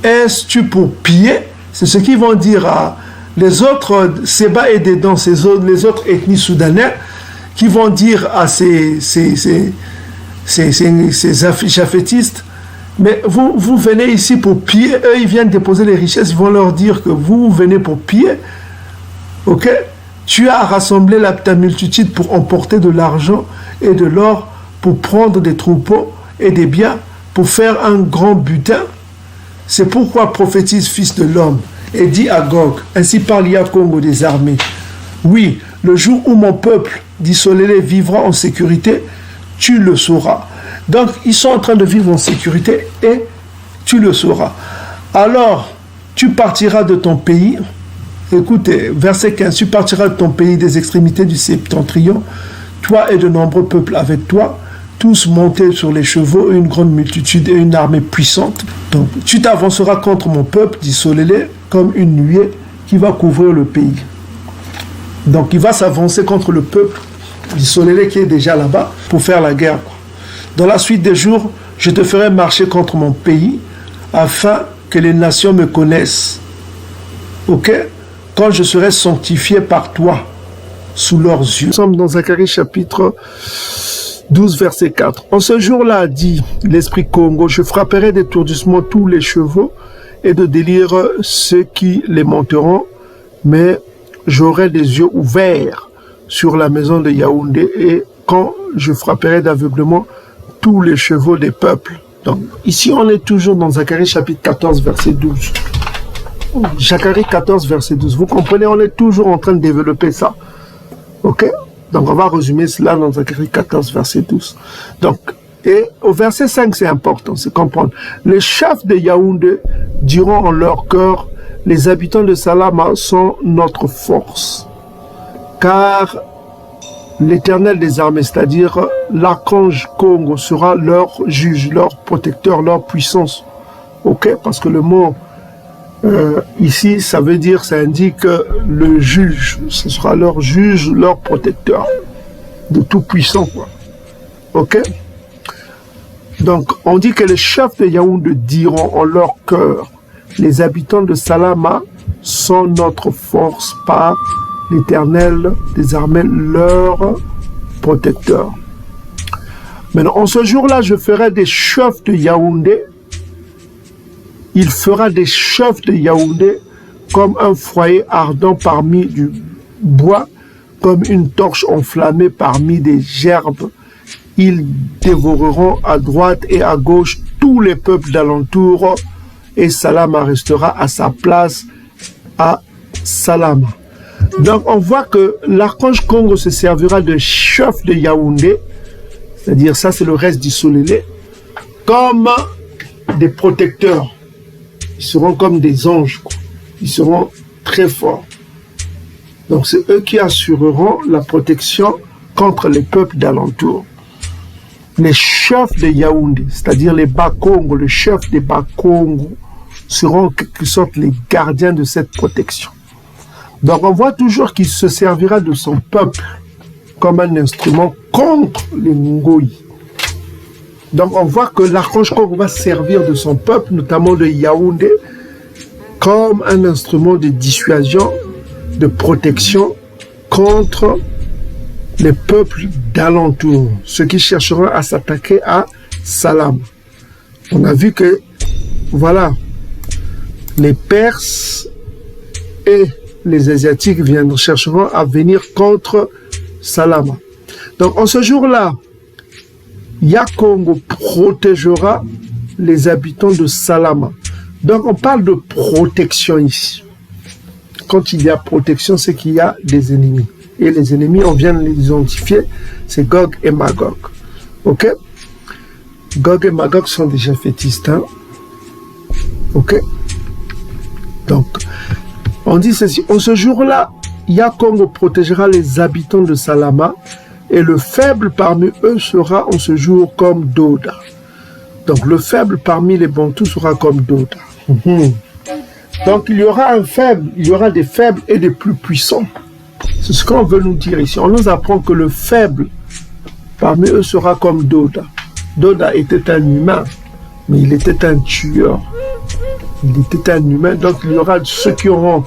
Est-ce-tu pour piller? C'est ce qu'ils vont dire à les autres, Séba et Dédan, les autres ethnies soudanaises, qui vont dire à ces japhétistes, mais vous venez ici pour piller. Eux, ils viennent déposer les richesses, ils vont leur dire que vous venez pour piller. Ok? Tu as rassemblé ta multitude pour emporter de l'argent et de l'or, pour prendre des troupeaux et des biens, pour faire un grand butin. C'est pourquoi prophétise Fils de l'homme et dit à Gog, ainsi parle Yakongo des armées, oui, le jour où mon peuple, dit Solélé, vivra en sécurité, tu le sauras. Donc, ils sont en train de vivre en sécurité et tu le sauras. Alors, tu partiras de ton pays Écoutez, verset 15, tu partiras de ton pays des extrémités du septentrion, toi et de nombreux peuples avec toi, tous montés sur les chevaux, une grande multitude et une armée puissante. Donc, tu t'avanceras contre mon peuple, dit Solélé, comme une nuée qui va couvrir le pays. Donc, il va s'avancer contre le peuple, dit Solélé, qui est déjà là-bas, pour faire la guerre. Dans la suite des jours, je te ferai marcher contre mon pays, afin que les nations me connaissent. Ok? Quand je serai sanctifié par toi, sous leurs yeux. Nous sommes dans Zacharie chapitre 12, verset 4. En ce jour-là, dit l'Esprit Congo, je frapperai d'étourdissement tous les chevaux et de délire ceux qui les monteront, mais j'aurai les yeux ouverts sur la maison de Yaoundé, et quand je frapperai d'aveuglement tous les chevaux des peuples. Donc, ici, on est toujours dans Zacharie chapitre 14, verset 12. Zacharie 14, verset 12. Vous comprenez, on est toujours en train de développer ça. Ok? Donc, on va résumer cela dans Zacharie 14, verset 12. Donc, et au verset 5, c'est important, c'est comprendre. Les chefs de Yaoundé diront en leur cœur, les habitants de Salama sont notre force. Car l'Éternel des armées, c'est-à-dire l'archange Congo, sera leur juge, leur protecteur, leur puissance. Ok? Parce que le mot ici, ça veut dire, ça indique le juge. Ce sera leur juge, leur protecteur. De tout puissant, quoi. Ok? Donc, on dit que les chefs de Yaoundé diront en leur cœur, les habitants de Salama sont notre force par l'Éternel des armées, leur protecteur. Maintenant, en ce jour-là, je ferai des chefs de Yaoundé. Il fera des chefs de Yaoundé comme un foyer ardent parmi du bois, comme une torche enflammée parmi des gerbes. Ils dévoreront à droite et à gauche tous les peuples d'alentour, et Salama restera à sa place à Salama. Donc on voit que l'archange Congo se servira de chef de Yaoundé, c'est-à-dire ça c'est le reste du Solélé, comme des protecteurs. Ils seront comme des anges, quoi. Ils seront très forts. Donc c'est eux qui assureront la protection contre les peuples d'alentour. Les chefs de Yaoundé, c'est-à-dire les Bakongo, le chef des Bakongo, seront en quelque sorte les gardiens de cette protection. Donc on voit toujours qu'il se servira de son peuple comme un instrument contre les Ngoï. Donc on voit que l'archange Congo va servir de son peuple, notamment de Yaoundé, comme un instrument de dissuasion, de protection contre les peuples d'alentour, ceux qui chercheront à s'attaquer à Salam. On a vu que, voilà, les Perses et les Asiatiques chercheront à venir contre Salama. Donc en ce jour-là, Yakongo protégera les habitants de Salama. Donc on parle de protection ici. Quand il y a protection, c'est qu'il y a des ennemis. Et les ennemis, on vient de les identifier, c'est Gog et Magog. Ok? Gog et Magog sont déjà fétistes. Hein? Ok? Donc, on dit ceci. En ce jour-là, Yakongo protégera les habitants de Salama, et le faible parmi eux sera en ce jour comme Doda. Donc, le faible parmi les Bantous sera comme Doda. Donc, il y aura un faible, il y aura des faibles et des plus puissants. C'est ce qu'on veut nous dire ici. On nous apprend que le faible parmi eux sera comme Doda. Doda était un humain, mais il était un tueur. Il était un humain, donc il y aura ceux qui auront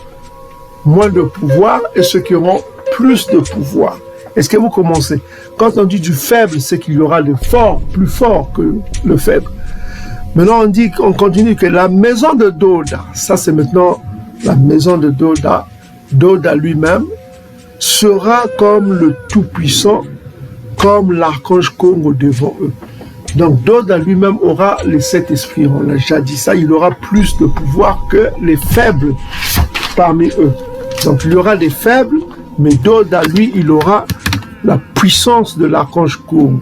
moins de pouvoir et ceux qui auront plus de pouvoir. Est-ce que vous commencez? Quand on dit du faible, c'est qu'il y aura le fort, plus fort que le faible. Maintenant, on continue que la maison de Doda, ça c'est maintenant la maison de Doda, Doda lui-même, sera comme le Tout-Puissant, comme l'archange Congo devant eux. Donc Doda lui-même aura les 7 esprits, on l'a déjà dit ça, il aura plus de pouvoir que les faibles parmi eux. Donc il y aura des faibles, mais Doda, lui, il aura la puissance de l'archange Congo.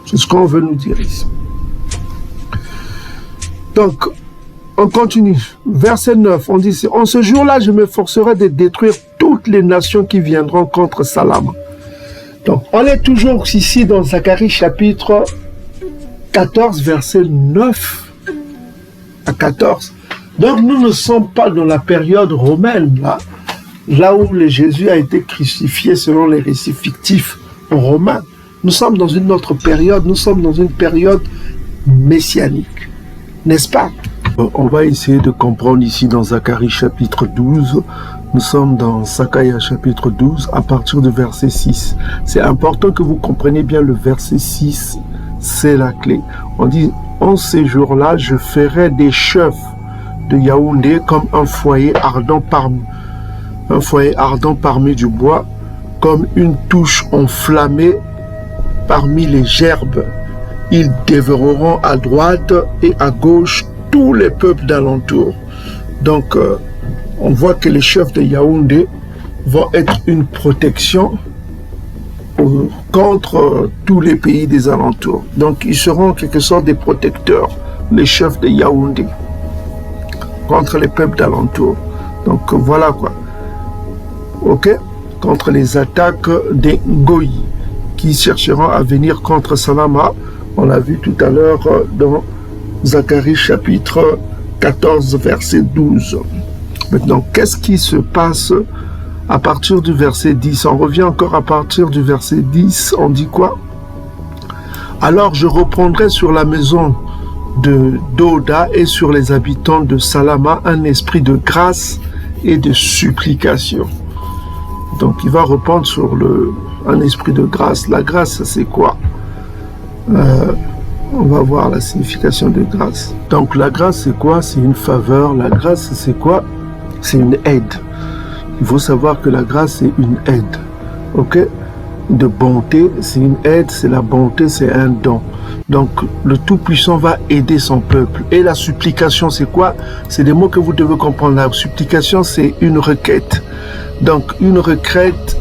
C'est ce qu'on veut nous dire ici. Donc, On continue. Verset 9, on dit, en ce jour-là, je m'efforcerai de détruire toutes les nations qui viendront contre Salama. Donc, on est toujours ici dans Zacharie chapitre 14, verset 9 à 14. Donc, nous ne sommes pas dans la période romaine, là où Jésus a été crucifié selon les récits fictifs romains. Nous sommes dans une autre période, nous sommes dans une période messianique, n'est-ce pas? On va essayer de comprendre ici dans Zacharie chapitre 12. Nous sommes dans Zacharie chapitre 12 à partir du verset 6. C'est important que vous compreniez bien le verset 6, c'est la clé. On dit, en ces jours-là, je ferai des chefs de Yaoundé comme un foyer ardent parmi du bois, comme une touche enflammée parmi les gerbes. Ils dévoreront à droite et à gauche tous les peuples d'alentour. Donc, on voit que les chefs de Yaoundé vont être une protection contre tous les pays des alentours. Donc, ils seront en quelque sorte des protecteurs, les chefs de Yaoundé, contre les peuples d'alentour. Donc, voilà quoi. Ok? Contre les attaques des Ngoyi qui chercheront à venir contre Salama. On l'a vu tout à l'heure dans Zacharie chapitre 14, verset 12. Maintenant, qu'est-ce qui se passe à partir du verset 10? On revient encore à partir du verset 10. On dit quoi? Alors je reprendrai sur la maison de Doda et sur les habitants de Salama un esprit de grâce et de supplication. Donc il va reprendre sur un esprit de grâce. La grâce, c'est quoi? On va voir la signification de grâce. Donc la grâce, c'est quoi? C'est une faveur. La grâce, c'est quoi? C'est une aide. Il faut savoir que la grâce, c'est une aide. Ok? De bonté, c'est une aide, c'est la bonté, c'est un don. Donc le Tout-Puissant va aider son peuple. Et la supplication, c'est quoi? C'est des mots que vous devez comprendre. La supplication, c'est une requête. Donc une requête,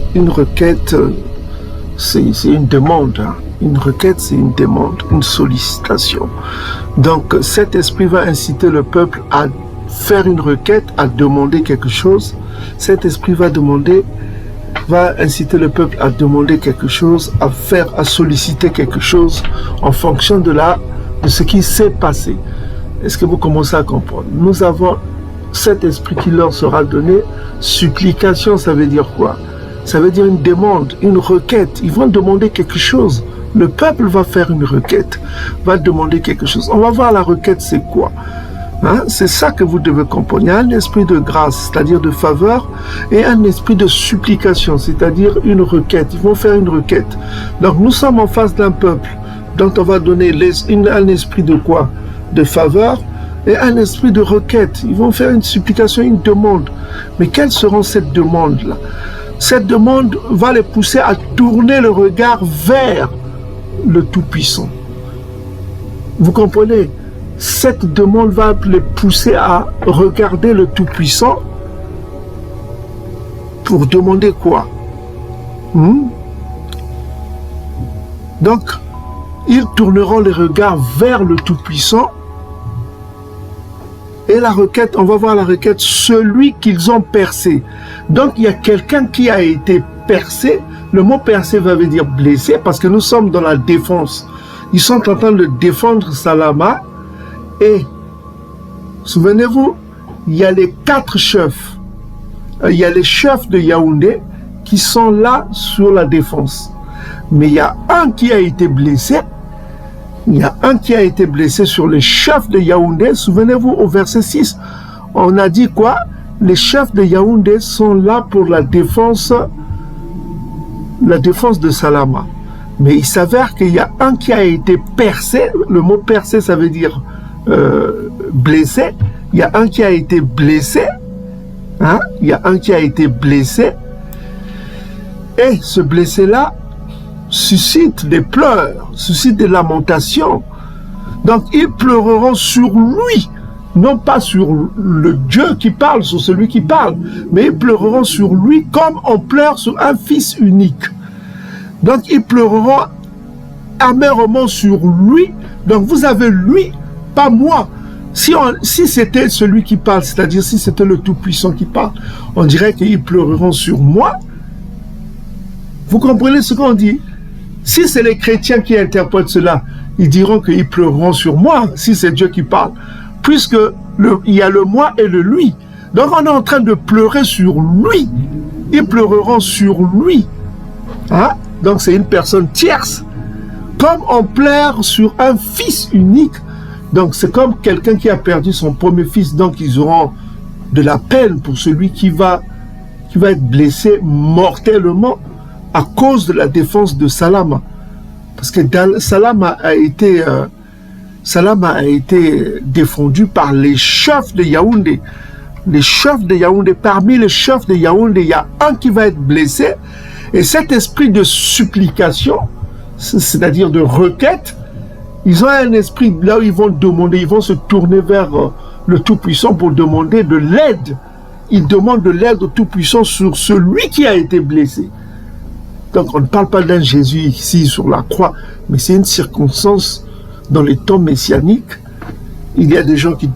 c'est une demande. Une requête, c'est une demande, une sollicitation. Donc cet esprit va inciter le peuple à faire une requête, à demander quelque chose. Cet esprit va inciter le peuple à demander quelque chose, à solliciter quelque chose en fonction de ce qui s'est passé. Est-ce que vous commencez à comprendre? Nous avons cet esprit qui leur sera donné. Supplication, ça veut dire quoi? Ça veut dire une demande, une requête. Ils vont demander quelque chose. Le peuple va faire une requête, va demander quelque chose. On va voir la requête, c'est quoi? C'est ça que vous devez comprendre. Il y a un esprit de grâce, c'est-à-dire de faveur, et un esprit de supplication, c'est-à-dire une requête. Ils vont faire une requête. Donc nous sommes en face d'un peuple dont on va donner un esprit de quoi? De faveur et un esprit de requête. Ils vont faire une supplication, une demande. Mais quelles seront ces demandes-là? Cette demande va les pousser à tourner le regard vers le Tout-Puissant. Vous comprenez? Cette demande va les pousser à regarder le Tout-Puissant pour demander quoi? Donc, ils tourneront les regards vers le Tout-Puissant. Et la requête, on va voir la requête, celui qu'ils ont percé. Donc, il y a quelqu'un qui a été percé. Le mot percé veut dire blessé parce que nous sommes dans la défense. Ils sont en train de défendre Salama. Et, souvenez-vous, il y a les 4 chefs. Il y a les chefs de Yaoundé qui sont là sur la défense. Mais il y a un qui a été blessé. Il y a un qui a été blessé sur les chefs de Yaoundé. Souvenez-vous, au verset 6, on a dit quoi? Les chefs de Yaoundé sont là pour la défense de Salama. Mais il s'avère qu'il y a un qui a été percé. Le mot percé, ça veut dire blessé. Il y a un qui a été blessé. Il y a un qui a été blessé. Et ce blessé-là suscite des pleurs, suscite des lamentations. Donc ils pleureront sur lui, non pas sur le Dieu qui parle, sur celui qui parle, mais ils pleureront sur lui comme on pleure sur un fils unique. Donc ils pleureront amèrement sur lui. Donc vous avez lui, pas moi. Si c'était celui qui parle, c'est-à-dire si c'était le Tout-Puissant qui parle, on dirait qu'ils pleureront sur moi. Vous comprenez ce qu'on dit? Si c'est les chrétiens qui interprètent cela, ils diront qu'ils pleureront sur moi, si c'est Dieu qui parle. Puisque il y a le moi et le lui. Donc on est en train de pleurer sur lui. Ils pleureront sur lui. Hein? Donc c'est une personne tierce. Comme on pleure sur un fils unique. Donc c'est comme quelqu'un qui a perdu son premier fils. Donc ils auront de la peine pour celui qui va être blessé mortellement à cause de la défense de Salama. Parce que Salama a été défendu par les chefs de Yaoundé. Les chefs de Yaoundé, parmi les chefs de Yaoundé, il y a un qui va être blessé. Et cet esprit de supplication, c'est-à-dire de requête, ils ont un esprit là où ils vont demander, ils vont se tourner vers le Tout-Puissant pour demander de l'aide. Ils demandent de l'aide au Tout-Puissant sur celui qui a été blessé. Donc on ne parle pas d'un Jésus ici sur la croix, mais c'est une circonstance dans les temps messianiques. Il y a des gens qui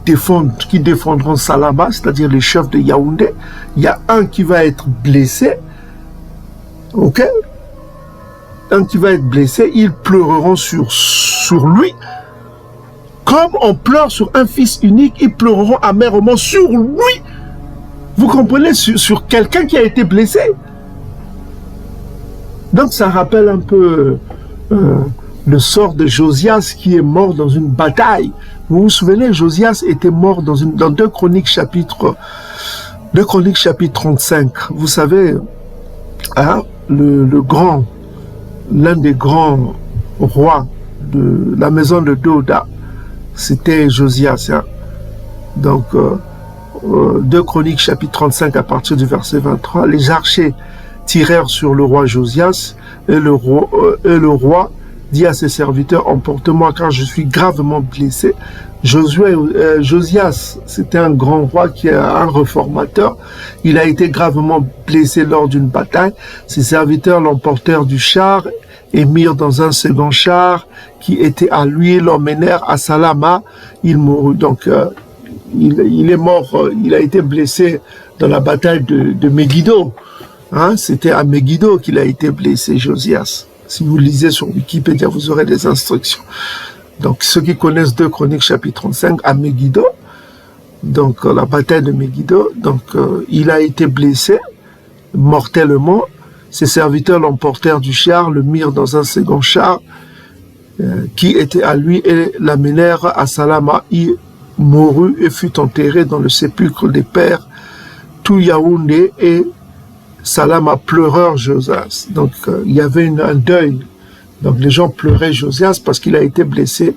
défendront Salama, c'est-à-dire les chefs de Yaoundé. Il y a un qui va être blessé, ok? Un qui va être blessé, ils pleureront sur lui. Comme on pleure sur un fils unique, ils pleureront amèrement sur lui. Vous comprenez? Sur quelqu'un qui a été blessé. Donc ça rappelle un peu le sort de Josias qui est mort dans une bataille. Vous vous souvenez, Josias était mort dans 2 Chroniques chapitre 35. Vous savez, hein, l'un des grands rois de la maison de Doda, c'était Josias. Hein. Donc 2 Chroniques chapitre 35 à partir du verset 23, les archers tirèrent sur le roi Josias et le roi dit à ses serviteurs, emporte-moi car je suis gravement blessé. Josias, c'était un grand roi qui est un réformateur. Il a été gravement blessé lors d'une bataille. Ses serviteurs l'emportèrent du char et mirent dans un second char qui était à lui, l'emmenèrent à Salama. Il mourut. Donc, il est mort, il a été blessé dans la bataille de Megiddo. Hein? C'était à Megiddo qu'il a été blessé, Josias. Si vous lisez sur Wikipédia, vous aurez des instructions. Donc, ceux qui connaissent 2 Chroniques chapitre 35, à Megiddo, donc la bataille de Megiddo, donc il a été blessé mortellement. Ses serviteurs l'emportèrent du char, le mirent dans un second char qui était à lui et l'amenèrent à Salama. Il mourut et fut enterré dans le sépulcre des pères, tout Yaoundé et Salama pleureur Josias. Donc il y avait un deuil. Donc les gens pleuraient Josias parce qu'il a été blessé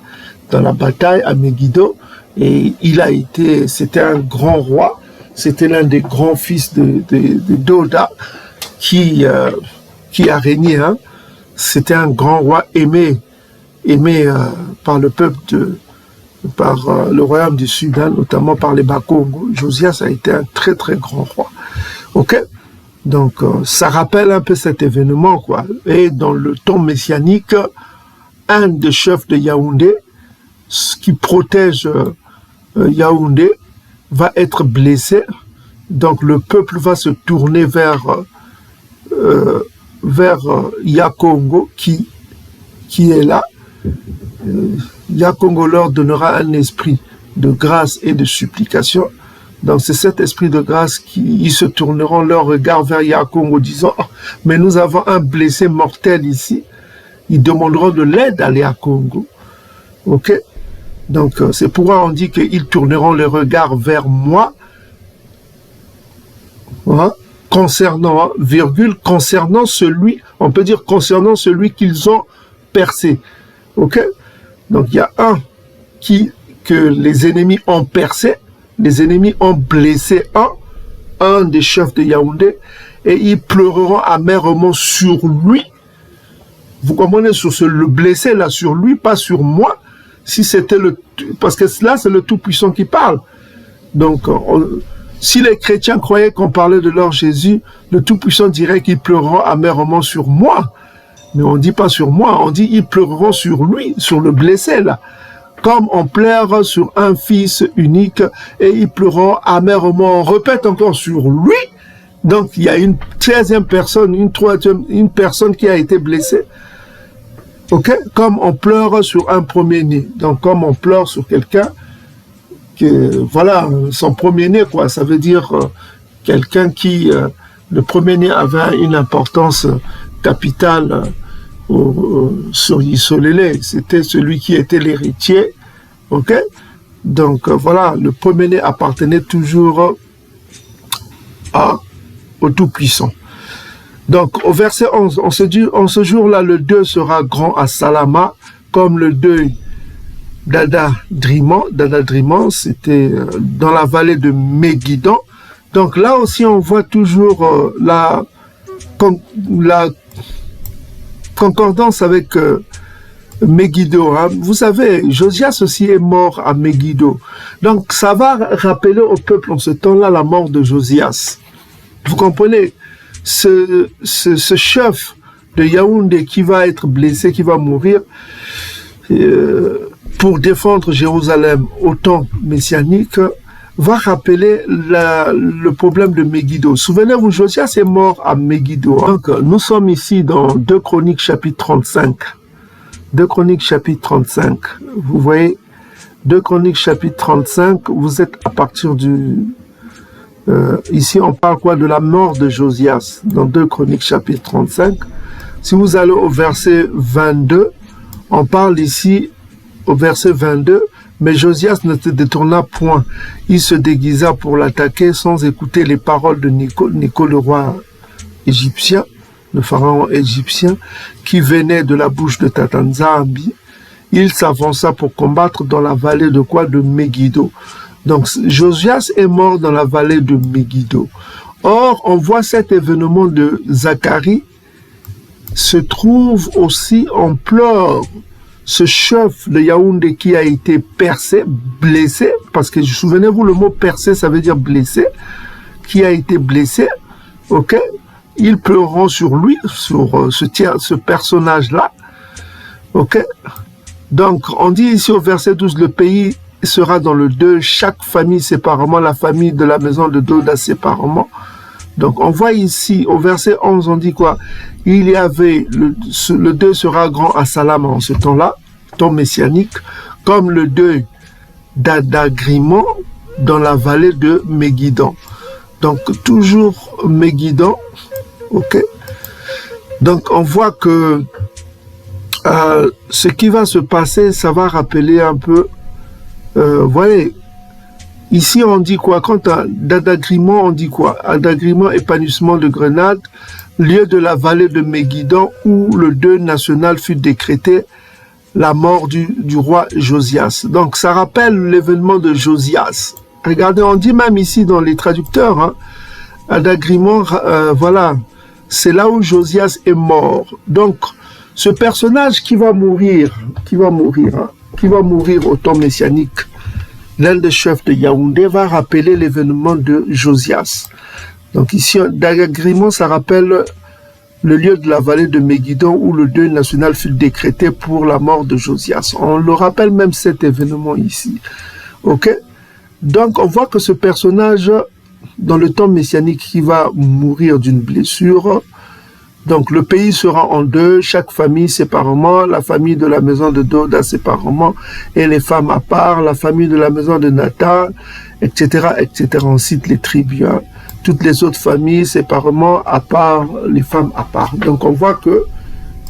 dans la bataille à Megiddo et c'était un grand roi, c'était l'un des grands fils de Doda qui a régné. Hein. C'était un grand roi aimé par le peuple par le royaume du Sud, hein, notamment par les Bakongo. Josias a été un très très grand roi. Ok. Donc, ça rappelle un peu cet événement, quoi. Et dans le temps messianique, un des chefs de Yaoundé, qui protège Yaoundé, va être blessé. Donc, le peuple va se tourner vers Yakongo, qui est là. Yakongo leur donnera un esprit de grâce et de supplication. Donc c'est cet esprit de grâce qui se tourneront leur regard vers Yakongo disant oh, mais nous avons un blessé mortel ici. Ils demanderont de l'aide à Yakongo. Ok. Donc c'est pourquoi on dit qu'ils tourneront le regard vers moi. Hein, concernant celui, on peut dire concernant celui qu'ils ont percé. Ok. Donc il y a un que les ennemis ont percé. Les ennemis ont blessé un des chefs de Yaoundé et ils pleureront amèrement sur lui. Vous comprenez, sur le blessé là, sur lui, pas sur moi. Si c'était parce que là c'est le Tout-Puissant qui parle. Donc si les chrétiens croyaient qu'on parlait de leur Jésus, le Tout-Puissant dirait qu'ils pleureront amèrement sur moi. Mais on dit pas sur moi, on dit ils pleureront sur lui, sur le blessé là. comme on pleure sur un fils unique et ils pleureront amèrement. On répète encore sur lui. Donc, il y a une 13e personne, une personne qui a été blessée. Ok? Comme on pleure sur un premier-né. Donc, comme on pleure sur quelqu'un que, voilà, son premier-né, quoi. Ça veut dire quelqu'un qui, le premier-né avait une importance capitale sur Yisolele. C'était celui qui était l'héritier. Ok? Donc, voilà, le premier-né appartenait toujours au Tout-Puissant. Donc, au verset 11, on se dit, en ce jour-là, le deuil sera grand à Salama, comme le deuil d'Adadriman. D'Adadriman, c'était dans la vallée de Megiddo. Donc là aussi, on voit toujours la concordance avec Megiddo. Hein. Vous savez, Josias aussi est mort à Megiddo. Donc, ça va rappeler au peuple en ce temps-là la mort de Josias. Vous comprenez? Ce chef de Yaoundé qui va être blessé, qui va mourir pour défendre Jérusalem au temps messianique, va rappeler le problème de Megiddo. Souvenez-vous, Josias est mort à Megiddo. Donc, nous sommes ici dans 2 Chroniques chapitre 35. 2 Chroniques chapitre 35. Vous voyez, 2 Chroniques chapitre 35, vous êtes à partir du... ici, on parle quoi? De la mort de Josias, dans 2 Chroniques chapitre 35. Si vous allez au verset 22, on parle ici, au verset 22, mais Josias ne se détourna point. Il se déguisa pour l'attaquer sans écouter les paroles de Nico, le roi égyptien, le pharaon égyptien, qui venait de la bouche de Tatanzambi. Il s'avança pour combattre dans la vallée de quoi? De Megiddo. Donc, Josias est mort dans la vallée de Megiddo. Or, on voit cet événement de Zacharie se trouve aussi en pleurs. Ce chef de Yaoundé qui a été percé, blessé, parce que souvenez-vous, le mot percé, ça veut dire blessé, qui a été blessé, ok? Ils pleureront sur lui, sur ce personnage-là, ok? Donc, on dit ici au verset 12, le pays sera dans le deuil, chaque famille séparément, la famille de la maison de Doda séparément. Donc, on voit ici, au verset 11, on dit quoi? Il y avait, le deuil sera grand à Salama en ce temps-là, temps messianique, comme le deuil d'Adadriman dans la vallée de Megiddo. Donc, toujours Megiddo, ok? Donc, on voit que ce qui va se passer, ça va rappeler un peu, voyez, ici, on dit quoi? Quand d'Adadriman, on dit quoi? Adadriman, épanouissement de Grenade, lieu de la vallée de Megiddo où le deuil national fut décrété, la mort du roi Josias. Donc, ça rappelle l'événement de Josias. Regardez, on dit même ici dans les traducteurs, hein, Adadriman, voilà, c'est là où Josias est mort. Donc, ce personnage qui va mourir au temps messianique, l'un des chefs de Yaoundé, va rappeler l'événement de Josias. Donc ici, Adadriman, ça rappelle le lieu de la vallée de Megiddo où le deuil national fut décrété pour la mort de Josias. On le rappelle même cet événement ici. Ok? Donc on voit que ce personnage, dans le temps messianique, qui va mourir d'une blessure, donc le pays sera en deuil, chaque famille séparément, la famille de la maison de Doda séparément, et les femmes à part, la famille de la maison de Nathan, etc., etc. On cite les tribus, hein. Toutes les autres familles séparément, à part les femmes à part. Donc on voit que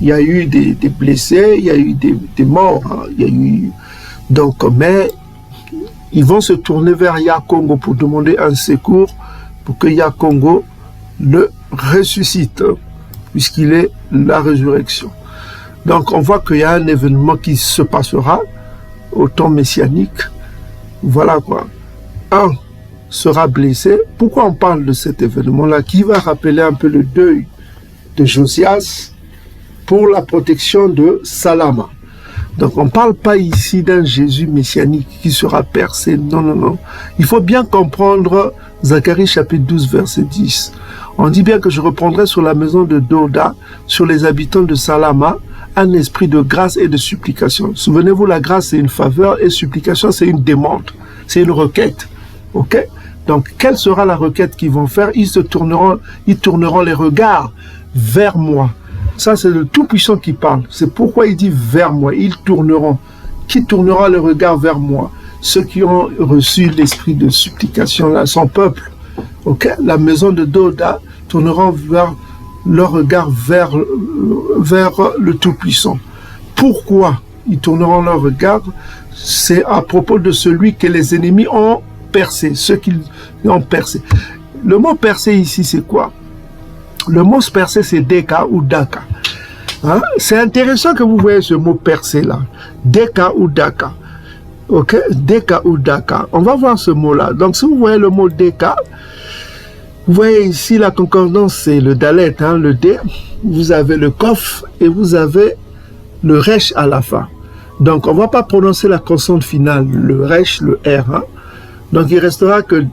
il y a eu des blessés, il y a eu des morts, hein. Il y a eu... Donc, mais ils vont se tourner vers Yakongo pour demander un secours pour que Yakongo le ressuscite, puisqu'il est la résurrection. Donc on voit qu'il y a un événement qui se passera au temps messianique. Voilà quoi. Un sera blessé. Pourquoi on parle de cet événement-là qui va rappeler un peu le deuil de Josias pour la protection de Salama. Donc on ne parle pas ici d'un Jésus messianique qui sera percé. Non, non, non. Il faut bien comprendre Zacharie chapitre 12 verset 10. On dit bien que je reprendrai sur la maison de Doda, sur les habitants de Salama, un esprit de grâce et de supplication. Souvenez-vous, la grâce, c'est une faveur et supplication, c'est une demande, c'est une requête. Ok? Donc, quelle sera la requête qu'ils vont faire? Ils tourneront les regards vers moi. Ça, c'est le Tout-Puissant qui parle. C'est pourquoi il dit vers moi. Ils tourneront. Qui tournera le regard vers moi? Ceux qui ont reçu l'esprit de supplication, là, son peuple. Ok? La maison de Doda tourneront leur regard vers le Tout-Puissant. Pourquoi ils tourneront leur regard? C'est à propos de celui que les ennemis ont percé, ceux qui ont percé. Le mot percé ici, c'est quoi? Le mot percé, c'est Deka ou Daka. Hein? C'est intéressant que vous voyez ce mot percé là. Deka ou Daka. Ok? Deka ou Daka. On va voir ce mot-là. Donc, si vous voyez le mot Deka, vous voyez ici la concordance, c'est le Dalet, hein, le D. Vous avez le Kof et vous avez le Resh à la fin. Donc, on ne va pas prononcer la consonne finale, le Resh, le R. Hein. Donc, il restera que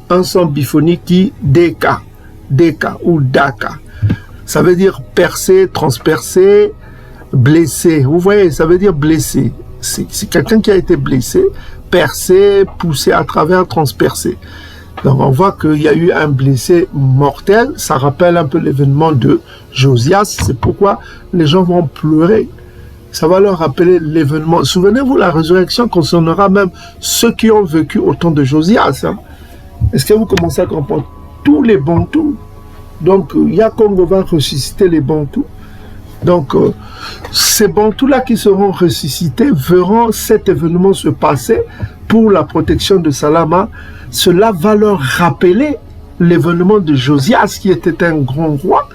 un son biphonique qui Deka. Deka ou Daka. Ça veut dire percer, transpercer, blessé. Vous voyez, ça veut dire blessé. C'est quelqu'un qui a été blessé, percé, poussé à travers, transpercé. Donc on voit qu'il y a eu un blessé mortel. Ça rappelle un peu l'événement de Josias. C'est pourquoi les gens vont pleurer. Ça va leur rappeler l'événement. Souvenez-vous, la résurrection concernera même ceux qui ont vécu au temps de Josias. Hein. Est-ce que vous commencez à comprendre? Tous les Bantous. Donc, Yakongo va ressusciter les Bantous. Donc, ces Bantous-là qui seront ressuscités verront cet événement se passer pour la protection de Salama. Cela va leur rappeler l'événement de Josias, qui était un grand roi,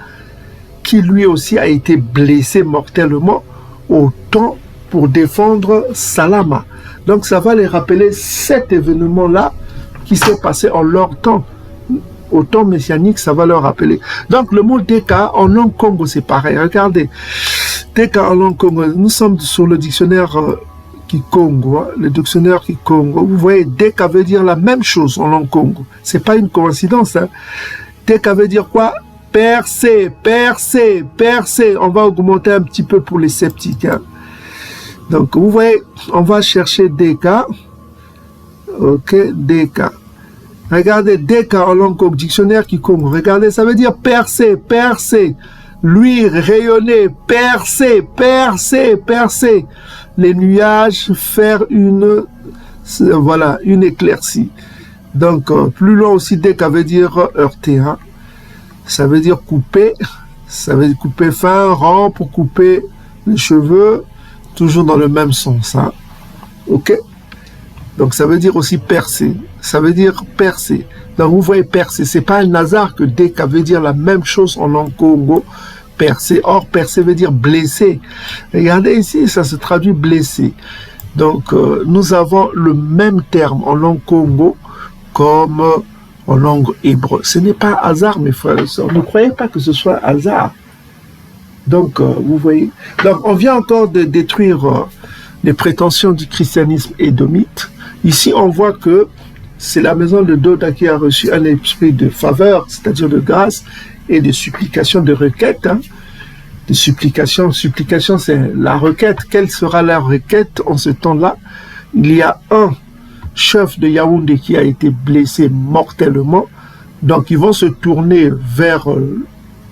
qui lui aussi a été blessé mortellement au temps pour défendre Salama. Donc, ça va les rappeler cet événement-là qui s'est passé en leur temps. Au temps messianique, ça va leur rappeler. Donc, le mot Deka en langue Congo, c'est pareil. Regardez, Deka en langue Congo, nous sommes sur le dictionnaire Kikongo, hein, le dictionnaire Kikongo. Vous voyez, Deka veut dire la même chose en langue Congo. C'est pas une coïncidence. Hein. Deka veut dire quoi? Percer, percer, percer. On va augmenter un petit peu pour les sceptiques. Hein. Donc, vous voyez, on va chercher Deka. Ok, Deka. Regardez, Deka en langue Congo, dictionnaire Kikongo. Regardez, ça veut dire percer, percer. Luire, rayonner, percer, percer, percer. Les nuages, faire une éclaircie. Donc, plus loin aussi, Deka veut dire heurter. Hein. Ça veut dire couper. Ça veut dire couper fin, rompre, couper les cheveux. Toujours dans le même sens. Hein. Ok? Donc, ça veut dire aussi percer. Ça veut dire percer. Donc, vous voyez percer. C'est pas un hasard que Deka veut dire la même chose en langue Congo. Percer. Or, percer veut dire blessé. Regardez ici, ça se traduit blessé. Donc, nous avons le même terme en langue Congo comme en langue hébreu. Ce n'est pas hasard, mes frères et sœurs. Ne croyez pas que ce soit hasard. Donc, vous voyez. Donc, on vient encore de détruire les prétentions du christianisme édomite. Ici, on voit que c'est la maison de Doda qui a reçu un esprit de faveur, c'est-à-dire de grâce et de supplication, de requête. Hein. De supplication. Supplication, c'est la requête. Quelle sera la requête en ce temps-là? Il y a un chef de Yaoundé qui a été blessé mortellement. Donc, ils vont se tourner vers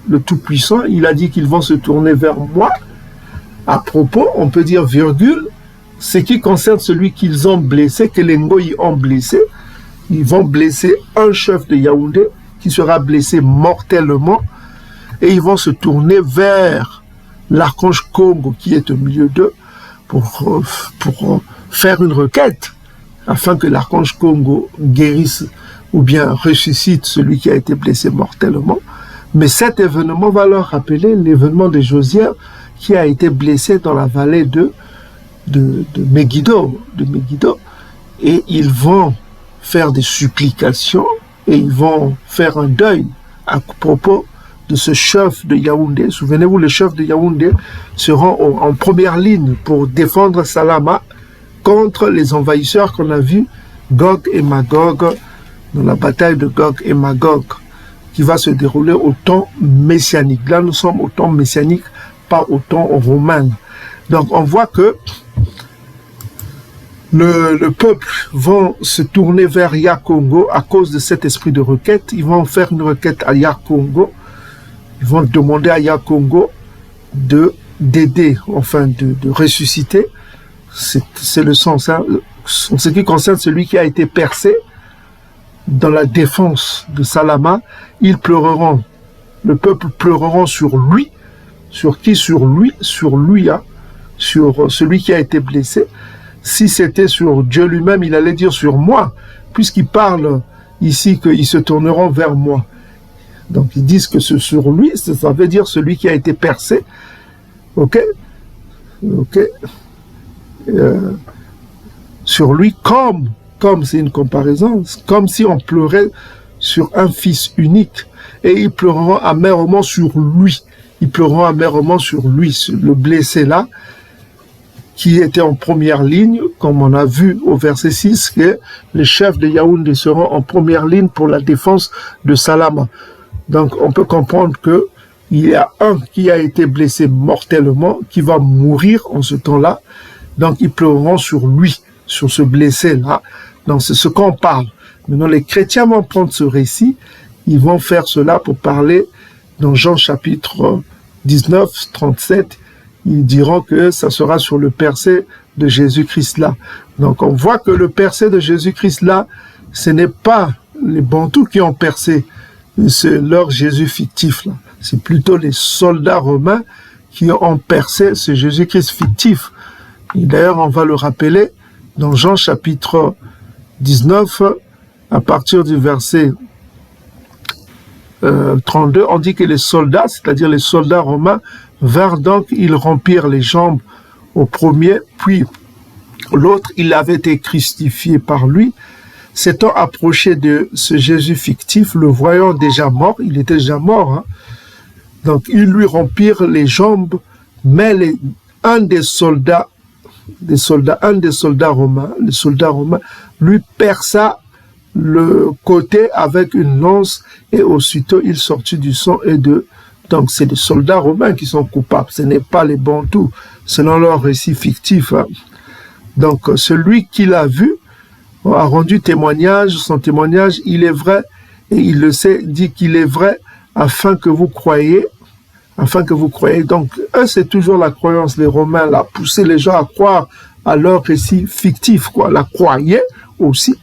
le Tout-Puissant. Il a dit qu'ils vont se tourner vers moi. À propos, on peut dire virgule, ce qui concerne celui qu'ils ont blessé, que les Ngoyi ont blessé, ils vont blesser un chef de Yaoundé qui sera blessé mortellement et ils vont se tourner vers l'archange Congo qui est au milieu d'eux pour faire une requête afin que l'archange Congo guérisse ou bien ressuscite celui qui a été blessé mortellement. Mais cet événement va leur rappeler l'événement de Josias qui a été blessé dans la vallée de Megiddo, et ils vont faire des supplications et ils vont faire un deuil à propos de ce chef de Yaoundé. Souvenez-vous, les chefs de Yaoundé seront en première ligne pour défendre Salama contre les envahisseurs qu'on a vus, Gog et Magog, dans la bataille de Gog et Magog, qui va se dérouler au temps messianique. Là, nous sommes au temps messianique pas au temps romain. Donc on voit que le peuple va se tourner vers Yakongo à cause de cet esprit de requête. Ils vont faire une requête à Yakongo. Ils vont demander à Yakongo d'aider, enfin de ressusciter. C'est le sens. Hein. En ce qui concerne celui qui a été percé dans la défense de Salama, ils pleureront. Le peuple pleureront sur lui. Sur qui? Sur lui, hein, sur celui qui a été blessé. Si c'était sur Dieu lui-même, il allait dire sur moi, puisqu'il parle ici qu'ils se tourneront vers moi. Donc ils disent que c'est sur lui, ça veut dire celui qui a été percé. Ok. Sur lui, comme c'est une comparaison, comme si on pleurait sur un fils unique, et ils pleureront amèrement sur lui. Ils pleureront amèrement sur lui, le blessé là, qui était en première ligne, comme on a vu au verset 6, que les chefs de Yaoundé seront en première ligne pour la défense de Salama. Donc on peut comprendre que il y a un qui a été blessé mortellement, qui va mourir en ce temps-là. Donc ils pleureront sur lui, sur ce blessé-là. Donc c'est ce qu'on parle. Maintenant les chrétiens vont prendre ce récit, ils vont faire cela pour parler dans Jean chapitre 19, 37, ils diront que ça sera sur le percé de Jésus-Christ là. Donc on voit que le percé de Jésus-Christ là, ce n'est pas les Bantous qui ont percé, c'est leur Jésus fictif là. C'est plutôt les soldats romains qui ont percé ce Jésus-Christ fictif. Et d'ailleurs, on va le rappeler dans Jean chapitre 19, à partir du verset 32, on dit que les soldats, c'est-à-dire les soldats romains, vinrent donc, ils rompirent les jambes au premier, puis l'autre, il avait été crucifié par lui. S'étant approché de ce Jésus fictif, le voyant déjà mort, il était déjà mort, hein. Donc ils lui rompirent les jambes, mais un des soldats romains, les soldats romains, lui perça le côté avec une lance et aussitôt il sortit du sang et de... Donc c'est les soldats romains qui sont coupables, ce n'est pas les Bantous, selon leur récit fictif. Hein. Donc celui qui l'a vu a rendu témoignage, son témoignage, il est vrai, et il le sait, dit qu'il est vrai, afin que vous croyiez. Donc eux, c'est toujours la croyance, les Romains, là, pousser les gens à croire à leur récit fictif, quoi, la croyaient aussi.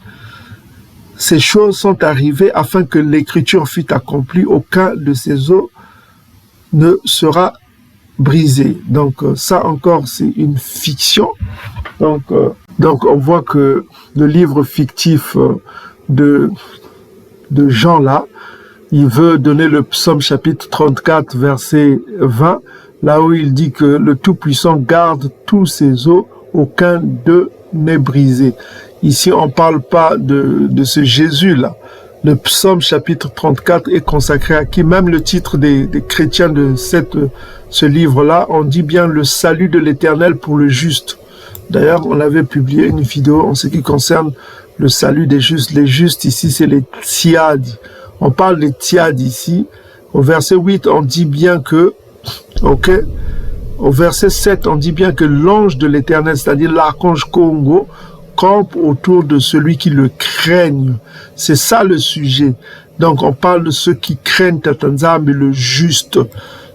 Ces choses sont arrivées afin que l'écriture fût accomplie, aucun de ces os ne sera brisé. Donc ça encore, c'est une fiction. Donc on voit que le livre fictif de Jean là, il veut donner le psaume chapitre 34 verset 20, là où il dit que le Tout-Puissant garde tous ses os, aucun d'eux n'est brisé. Ici on parle pas de ce Jésus là. Le psaume chapitre 34 est consacré à qui? Même le titre des chrétiens de ce livre-là, on dit bien le salut de l'Éternel pour le juste. D'ailleurs, on avait publié une vidéo en ce qui concerne le salut des justes. Les justes ici, c'est les tiades. On parle des tiades ici. Au verset 8, on dit bien que, au verset 7, on dit bien que l'ange de l'Éternel, c'est-à-dire l'archange Congo, campe autour de celui qui le craigne. C'est ça le sujet. Donc on parle de ceux qui craignent Tatanzam et le juste.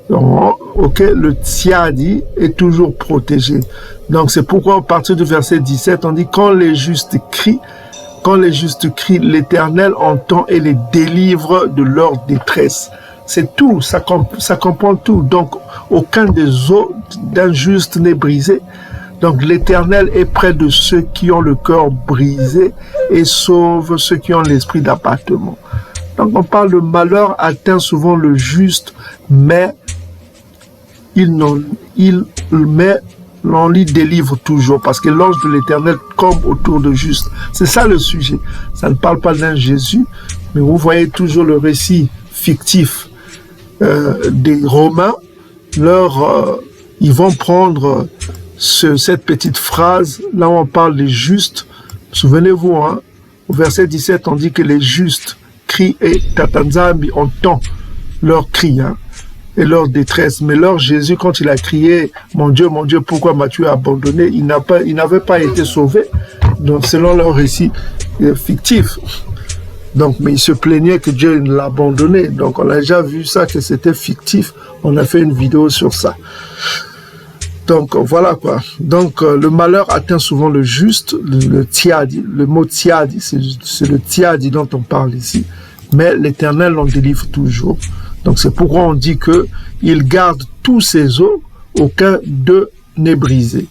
Le tiadi est toujours protégé. Donc c'est pourquoi à partir du verset 17, on dit quand les justes crient, l'Éternel entend et les délivre de leur détresse. C'est tout, ça comprend tout. Donc aucun des os d'un juste n'est brisé. Donc l'Éternel est près de ceux qui ont le cœur brisé et sauve ceux qui ont l'esprit d'abattement. Donc on parle de malheur atteint souvent le juste, mais on l'y délivre toujours parce que l'ange de l'Éternel campe autour de juste. C'est ça le sujet. Ça ne parle pas d'un Jésus, mais vous voyez toujours le récit fictif des Romains. Ils vont prendre cette petite phrase, là où on parle des justes. Souvenez-vous, hein, au verset 17, on dit que les justes crient et Tatanzambi entend leur cri. Hein. et leur détresse. Mais leur Jésus, quand il a crié « Mon Dieu, pourquoi m'as-tu abandonné ?» il n'avait pas été sauvé, donc selon leur récit fictif. Donc, mais il se plaignait que Dieu l'a abandonné. Donc, on a déjà vu ça, que c'était fictif. On a fait une vidéo sur ça. Donc, voilà quoi. Donc, le malheur atteint souvent le juste, le tiadi. Le mot tiadi, c'est le tiadi dont on parle ici. Mais l'Éternel l'en délivre toujours. Donc, c'est pourquoi on dit que il garde tous ses os, aucun d'eux n'est brisé.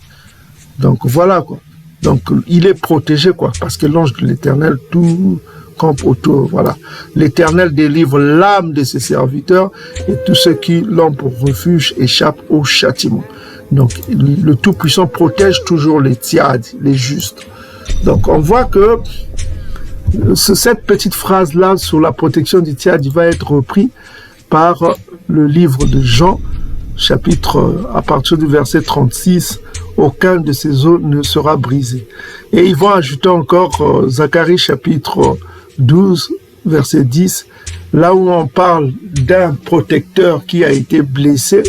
Donc, voilà quoi. Donc, il est protégé quoi, parce que l'ange de l'Éternel, tout campe autour, voilà. L'Éternel délivre l'âme de ses serviteurs et tous ceux qui l'ont pour refuge échappent au châtiment. Donc, le Tout-Puissant protège toujours les tiades, les justes. Donc, on voit que cette petite phrase-là sur la protection du tiade va être reprise par le livre de Jean, chapitre, à partir du verset 36, aucun de ces os ne sera brisé. Et ils vont ajouter encore Zacharie, chapitre 12, verset 10, là où on parle d'un protecteur qui a été blessé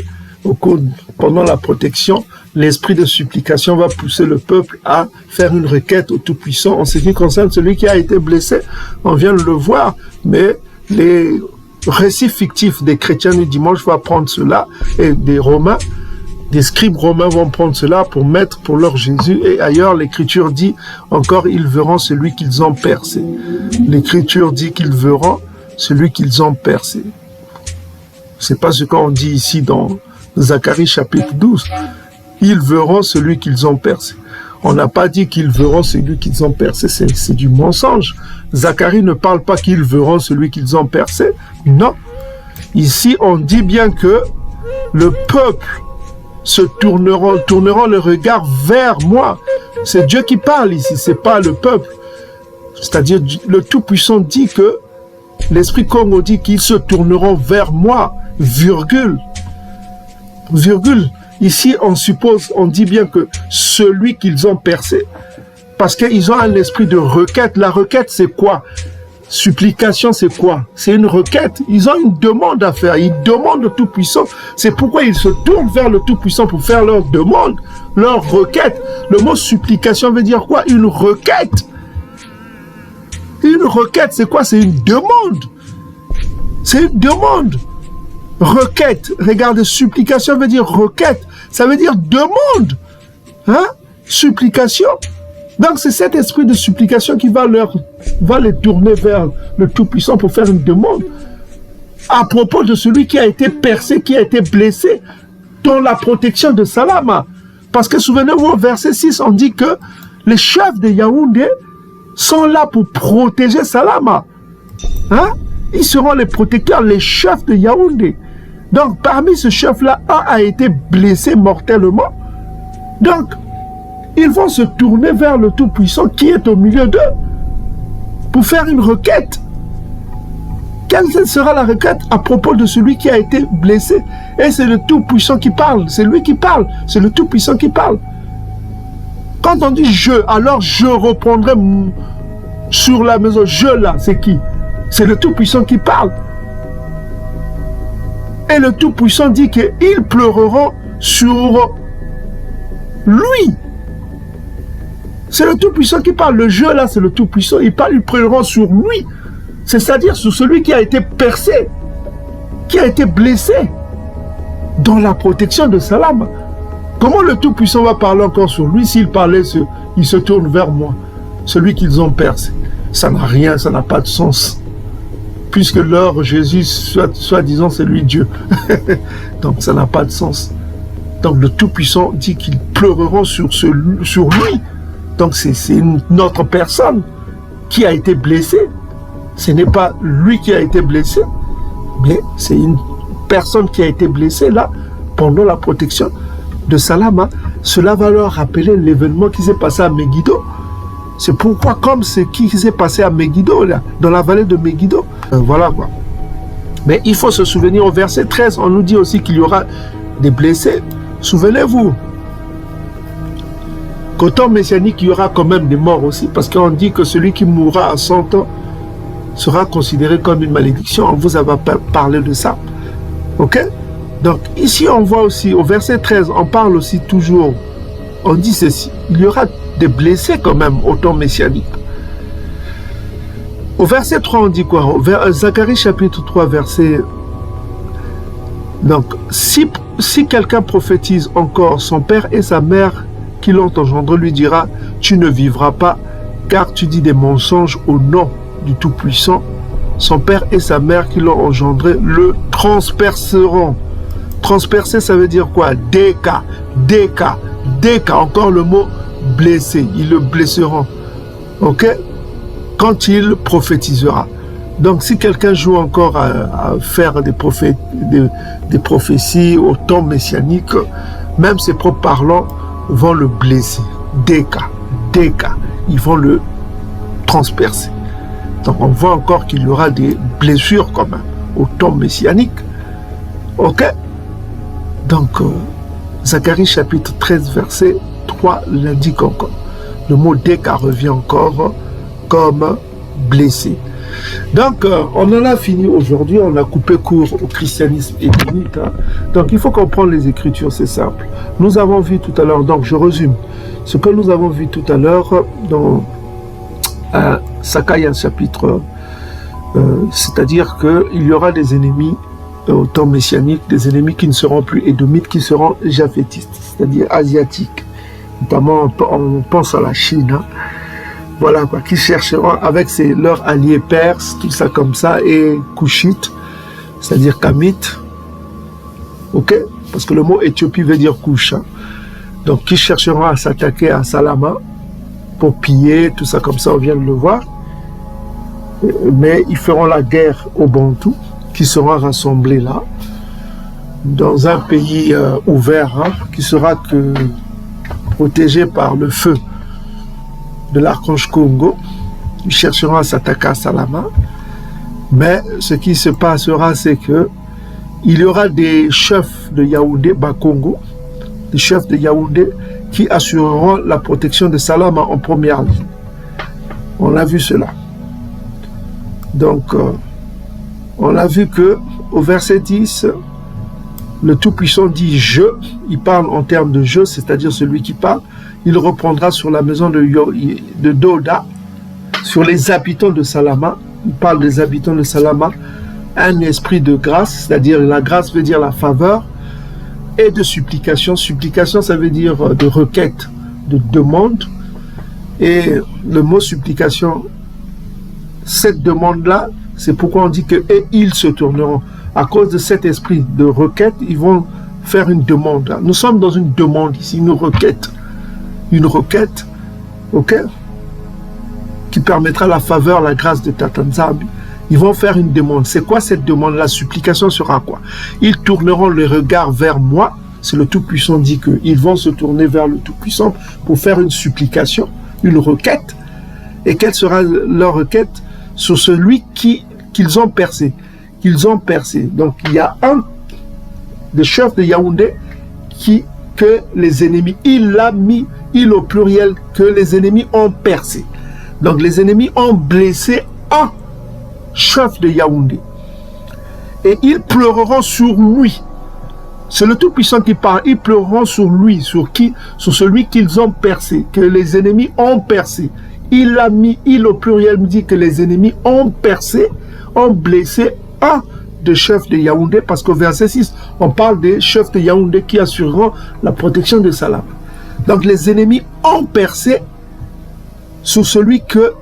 pendant la protection. L'esprit de supplication va pousser le peuple à faire une requête au Tout-Puissant. En ce qui concerne celui qui a été blessé, on vient de le voir, mais les récits fictifs des chrétiens du dimanche vont prendre cela, et des Romains, des scribes romains vont prendre cela pour mettre pour leur Jésus. Et ailleurs, l'Écriture dit encore, ils verront celui qu'ils ont percé. L'Écriture dit qu'ils verront celui qu'ils ont percé. C'est pas ce qu'on dit ici dans Zacharie chapitre 12. Ils verront celui qu'ils ont percé. On n'a pas dit qu'ils verront celui qu'ils ont percé, c'est du mensonge. Zacharie ne parle pas qu'ils verront celui qu'ils ont percé. Non. Ici, on dit bien que le peuple tourneront le regard vers moi. C'est Dieu qui parle ici, c'est pas le peuple. C'est-à-dire, le Tout-Puissant dit que l'Esprit Congo dit qu'ils se tourneront vers moi, virgule. Virgule. Ici, on dit bien que celui qu'ils ont percé, parce qu'ils ont un esprit de requête. La requête, c'est quoi? Supplication, c'est quoi? C'est une requête. Ils ont une demande à faire. Ils demandent au Tout-Puissant. C'est pourquoi ils se tournent vers le Tout-Puissant pour faire leur demande, leur requête. Le mot supplication veut dire quoi? Une requête. Une requête, c'est quoi? C'est une demande. C'est une demande. Requête. Regardez, supplication veut dire requête. Ça veut dire demande. Hein? Supplication. Donc, c'est cet esprit de supplication qui va les tourner vers le Tout-Puissant pour faire une demande à propos de celui qui a été percé, qui a été blessé dans la protection de Salama. Parce que souvenez-vous, au verset 6, on dit que les chefs de Yaoundé sont là pour protéger Salama. Hein? Ils seront les protecteurs, les chefs de Yaoundé. Donc, parmi ce chef-là, un a été blessé mortellement. Donc, ils vont se tourner vers le Tout-Puissant qui est au milieu d'eux pour faire une requête. Quelle sera la requête à propos de celui qui a été blessé? Et c'est le Tout-Puissant qui parle. C'est lui qui parle. C'est le Tout-Puissant qui parle. Quand on dit « je », alors je reprendrai sur la maison. « Je » là, c'est qui? C'est le Tout-Puissant qui parle. Et le Tout-Puissant dit qu'ils pleureront sur lui. C'est le Tout-Puissant qui parle. Le jeu là, c'est le Tout-Puissant. Il parle, ils pleureront sur lui. C'est-à-dire sur celui qui a été percé, qui a été blessé dans la protection de Salama. Comment le Tout-Puissant va parler encore sur lui? S'il parlait, il se tourne vers moi, celui qu'ils ont percé. Ça n'a rien, ça n'a pas de sens. Puisque leur Jésus, soi-disant, c'est lui Dieu. Donc ça n'a pas de sens. Donc le Tout-Puissant dit qu'ils pleureront sur lui. Donc c'est une autre personne qui a été blessée. Ce n'est pas lui qui a été blessé, mais c'est une personne qui a été blessée là, pendant la protection de Salama. Cela va leur rappeler l'événement qui s'est passé à Megiddo. C'est pourquoi, comme ce qui s'est passé à Megiddo, là, dans la vallée de Megiddo, voilà quoi. Mais il faut se souvenir, au verset 13, on nous dit aussi qu'il y aura des blessés. Souvenez-vous qu'au temps messianique, il y aura quand même des morts aussi, parce qu'on dit que celui qui mourra à 100 ans sera considéré comme une malédiction. On vous avait parlé de ça. Ok? Donc ici on voit aussi, au verset 13, on parle aussi toujours, on dit ceci, il y aura des blessés quand même au temps messianique. Au verset 3 on dit quoi? Zacharie chapitre 3 verset... Donc si quelqu'un prophétise encore, son père et sa mère qui l'ont engendré lui dira, tu ne vivras pas, car tu dis des mensonges au nom du Tout-Puissant. Son père et sa mère qui l'ont engendré le transperceront. Transpercer, ça veut dire quoi? Déca, encore le mot blessé, ils le blesseront. Ok? Quand il prophétisera. Donc si quelqu'un joue encore à faire des prophéties au temps messianique, même ses propres parlants vont le blesser. Déca, ils vont le transpercer. Donc on voit encore qu'il y aura des blessures quand même au temps messianique. Ok? Donc Zacharie chapitre 13 verset 3 l'indique encore. Le mot déca revient encore comme blessé. Donc on en a fini aujourd'hui, on a coupé court au christianisme économique. Donc il faut comprendre les Écritures, c'est simple. Nous avons vu tout à l'heure, donc je résume, ce que nous avons vu tout à l'heure dans Sakai chapitre, c'est-à-dire qu'il y aura des ennemis au temps messianique, des ennemis qui ne seront plus édomites, qui seront japhétistes, c'est-à-dire asiatiques. Notamment on pense à la Chine, voilà quoi, qui chercheront avec leurs alliés perses, tout ça comme ça, et couchites, c'est-à-dire kamites, ok, parce que le mot Éthiopie veut dire couche, donc qui chercheront à s'attaquer à Salama pour piller, tout ça comme ça, on vient de le voir, mais ils feront la guerre aux Bantous, qui seront rassemblés là, dans un pays ouvert, qui sera protégé par le feu de l'archange Congo. Ils chercheront à s'attaquer à Salama, mais ce qui se passera, c'est que il y aura des chefs de Yaoundé, Bakongo, des chefs de Yaoundé qui assureront la protection de Salama en première ligne. On a vu cela. Donc, on a vu que au verset 10, le Tout-Puissant dit « je », il parle en termes de « je », c'est-à-dire celui qui parle, il reprendra sur la maison de Doda, sur les habitants de Salama, il parle des habitants de Salama, un esprit de grâce, c'est-à-dire la grâce veut dire la faveur, et de supplication. Supplication, ça veut dire de requête, de demande, et le mot supplication, cette demande-là, c'est pourquoi on dit que « et ils se tourneront ». À cause de cet esprit de requête, ils vont faire une demande. Nous sommes dans une demande ici, une requête, ok, qui permettra la faveur, la grâce de Tatanzambi. Ils vont faire une demande. C'est quoi cette demande? La supplication sera quoi? Ils tourneront le regard vers moi. C'est le Tout-Puissant dit qu'ils vont se tourner vers le Tout-Puissant pour faire une supplication, une requête. Et quelle sera leur requête? Sur celui qu'ils ont percé. Donc il y a un des chefs de Yaoundé que les ennemis, il l'a mis, il au pluriel, que les ennemis ont percé. Donc les ennemis ont blessé un chef de Yaoundé. Et ils pleureront sur lui. C'est le Tout-Puissant qui parle. Ils pleureront sur lui. Sur qui? Sur celui qu'ils ont percé, que les ennemis ont percé. Il l'a mis, il au pluriel me dit que les ennemis ont percé, ont blessé un des chefs de Yaoundé, parce qu'au verset 6, on parle des chefs de Yaoundé qui assureront la protection de Salama. Donc les ennemis ont percé sur celui que...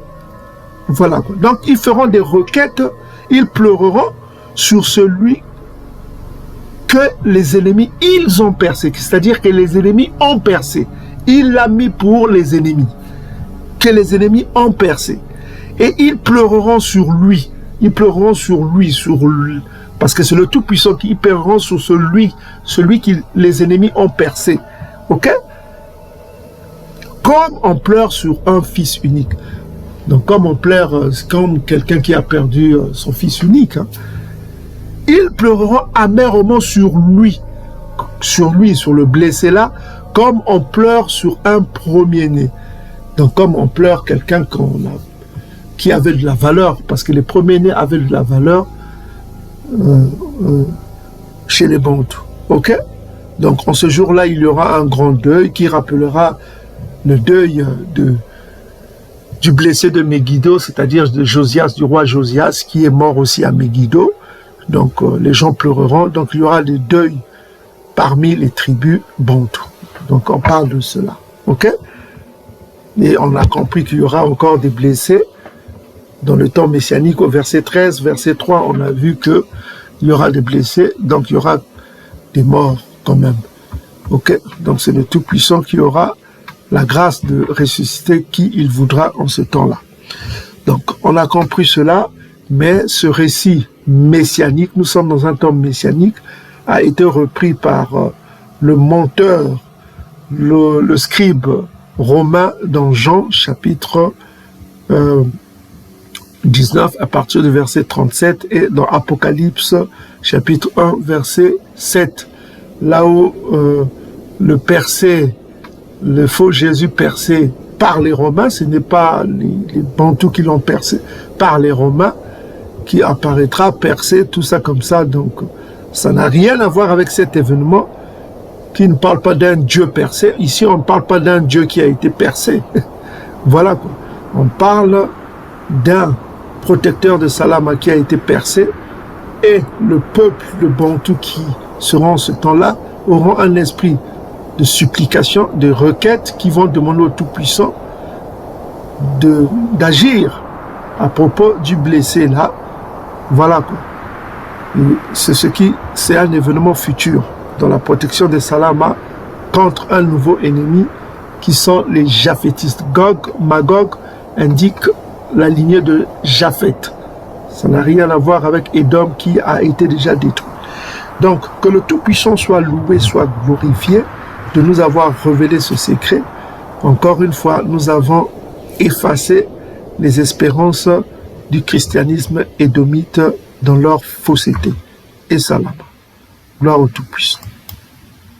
Voilà. Donc ils feront des requêtes, ils pleureront sur celui que les ennemis, ils ont percé. C'est-à-dire que les ennemis ont percé. Il l'a mis pour les ennemis. Que les ennemis ont percé. Et ils pleureront sur lui. Ils pleureront sur lui, parce que c'est le Tout-Puissant qui pleureront sur celui que les ennemis ont percé. Ok? Comme on pleure sur un fils unique. Donc comme on pleure, comme quelqu'un qui a perdu son fils unique. Ils pleureront amèrement sur lui, sur le blessé là, comme on pleure sur un premier-né. Donc comme on pleure quelqu'un qui avait de la valeur, parce que les premiers-nés avaient de la valeur chez les Bantous. Ok? Donc en ce jour-là, il y aura un grand deuil qui rappellera le deuil du blessé de Megiddo, c'est-à-dire de Josias, du roi Josias, qui est mort aussi à Megiddo. Donc les gens pleureront. Donc il y aura des deuils parmi les tribus bantoues. Donc on parle de cela. Ok? Et on a compris qu'il y aura encore des blessés dans le temps messianique. Au verset 13, verset 3, on a vu qu'il y aura des blessés. Donc il y aura des morts quand même. Ok? Donc c'est le Tout-Puissant qui aura la grâce de ressusciter qui il voudra en ce temps-là. Donc on a compris cela, mais ce récit messianique, nous sommes dans un temps messianique, a été repris par le menteur, le scribe romain dans Jean chapitre 19 à partir du verset 37 et dans Apocalypse chapitre 1 verset 7, là où le percé, le faux Jésus percé par les Romains, ce n'est pas les Bantous qui l'ont percé, par les Romains, qui apparaîtra percé, tout ça comme ça. Donc, ça n'a rien à voir avec cet événement qui ne parle pas d'un Dieu percé. Ici, on ne parle pas d'un Dieu qui a été percé. Voilà quoi. On parle d'un protecteur de Salama qui a été percé et le peuple, le Bantou qui seront en ce temps-là, auront un esprit de supplication, de requête qui vont demander au Tout-Puissant d'agir à propos du blessé là. Voilà quoi. C'est un événement futur dans la protection des Salama contre un nouveau ennemi qui sont les Japhétistes. Gog, Magog indique la lignée de Japheth. Ça n'a rien à voir avec Édom qui a été déjà détruit. Donc, que le Tout-Puissant soit loué, soit glorifié de nous avoir révélé ce secret. Encore une fois, nous avons effacé les espérances du christianisme édomite dans leur fausseté. Et salam. Gloire au Tout-Puissant.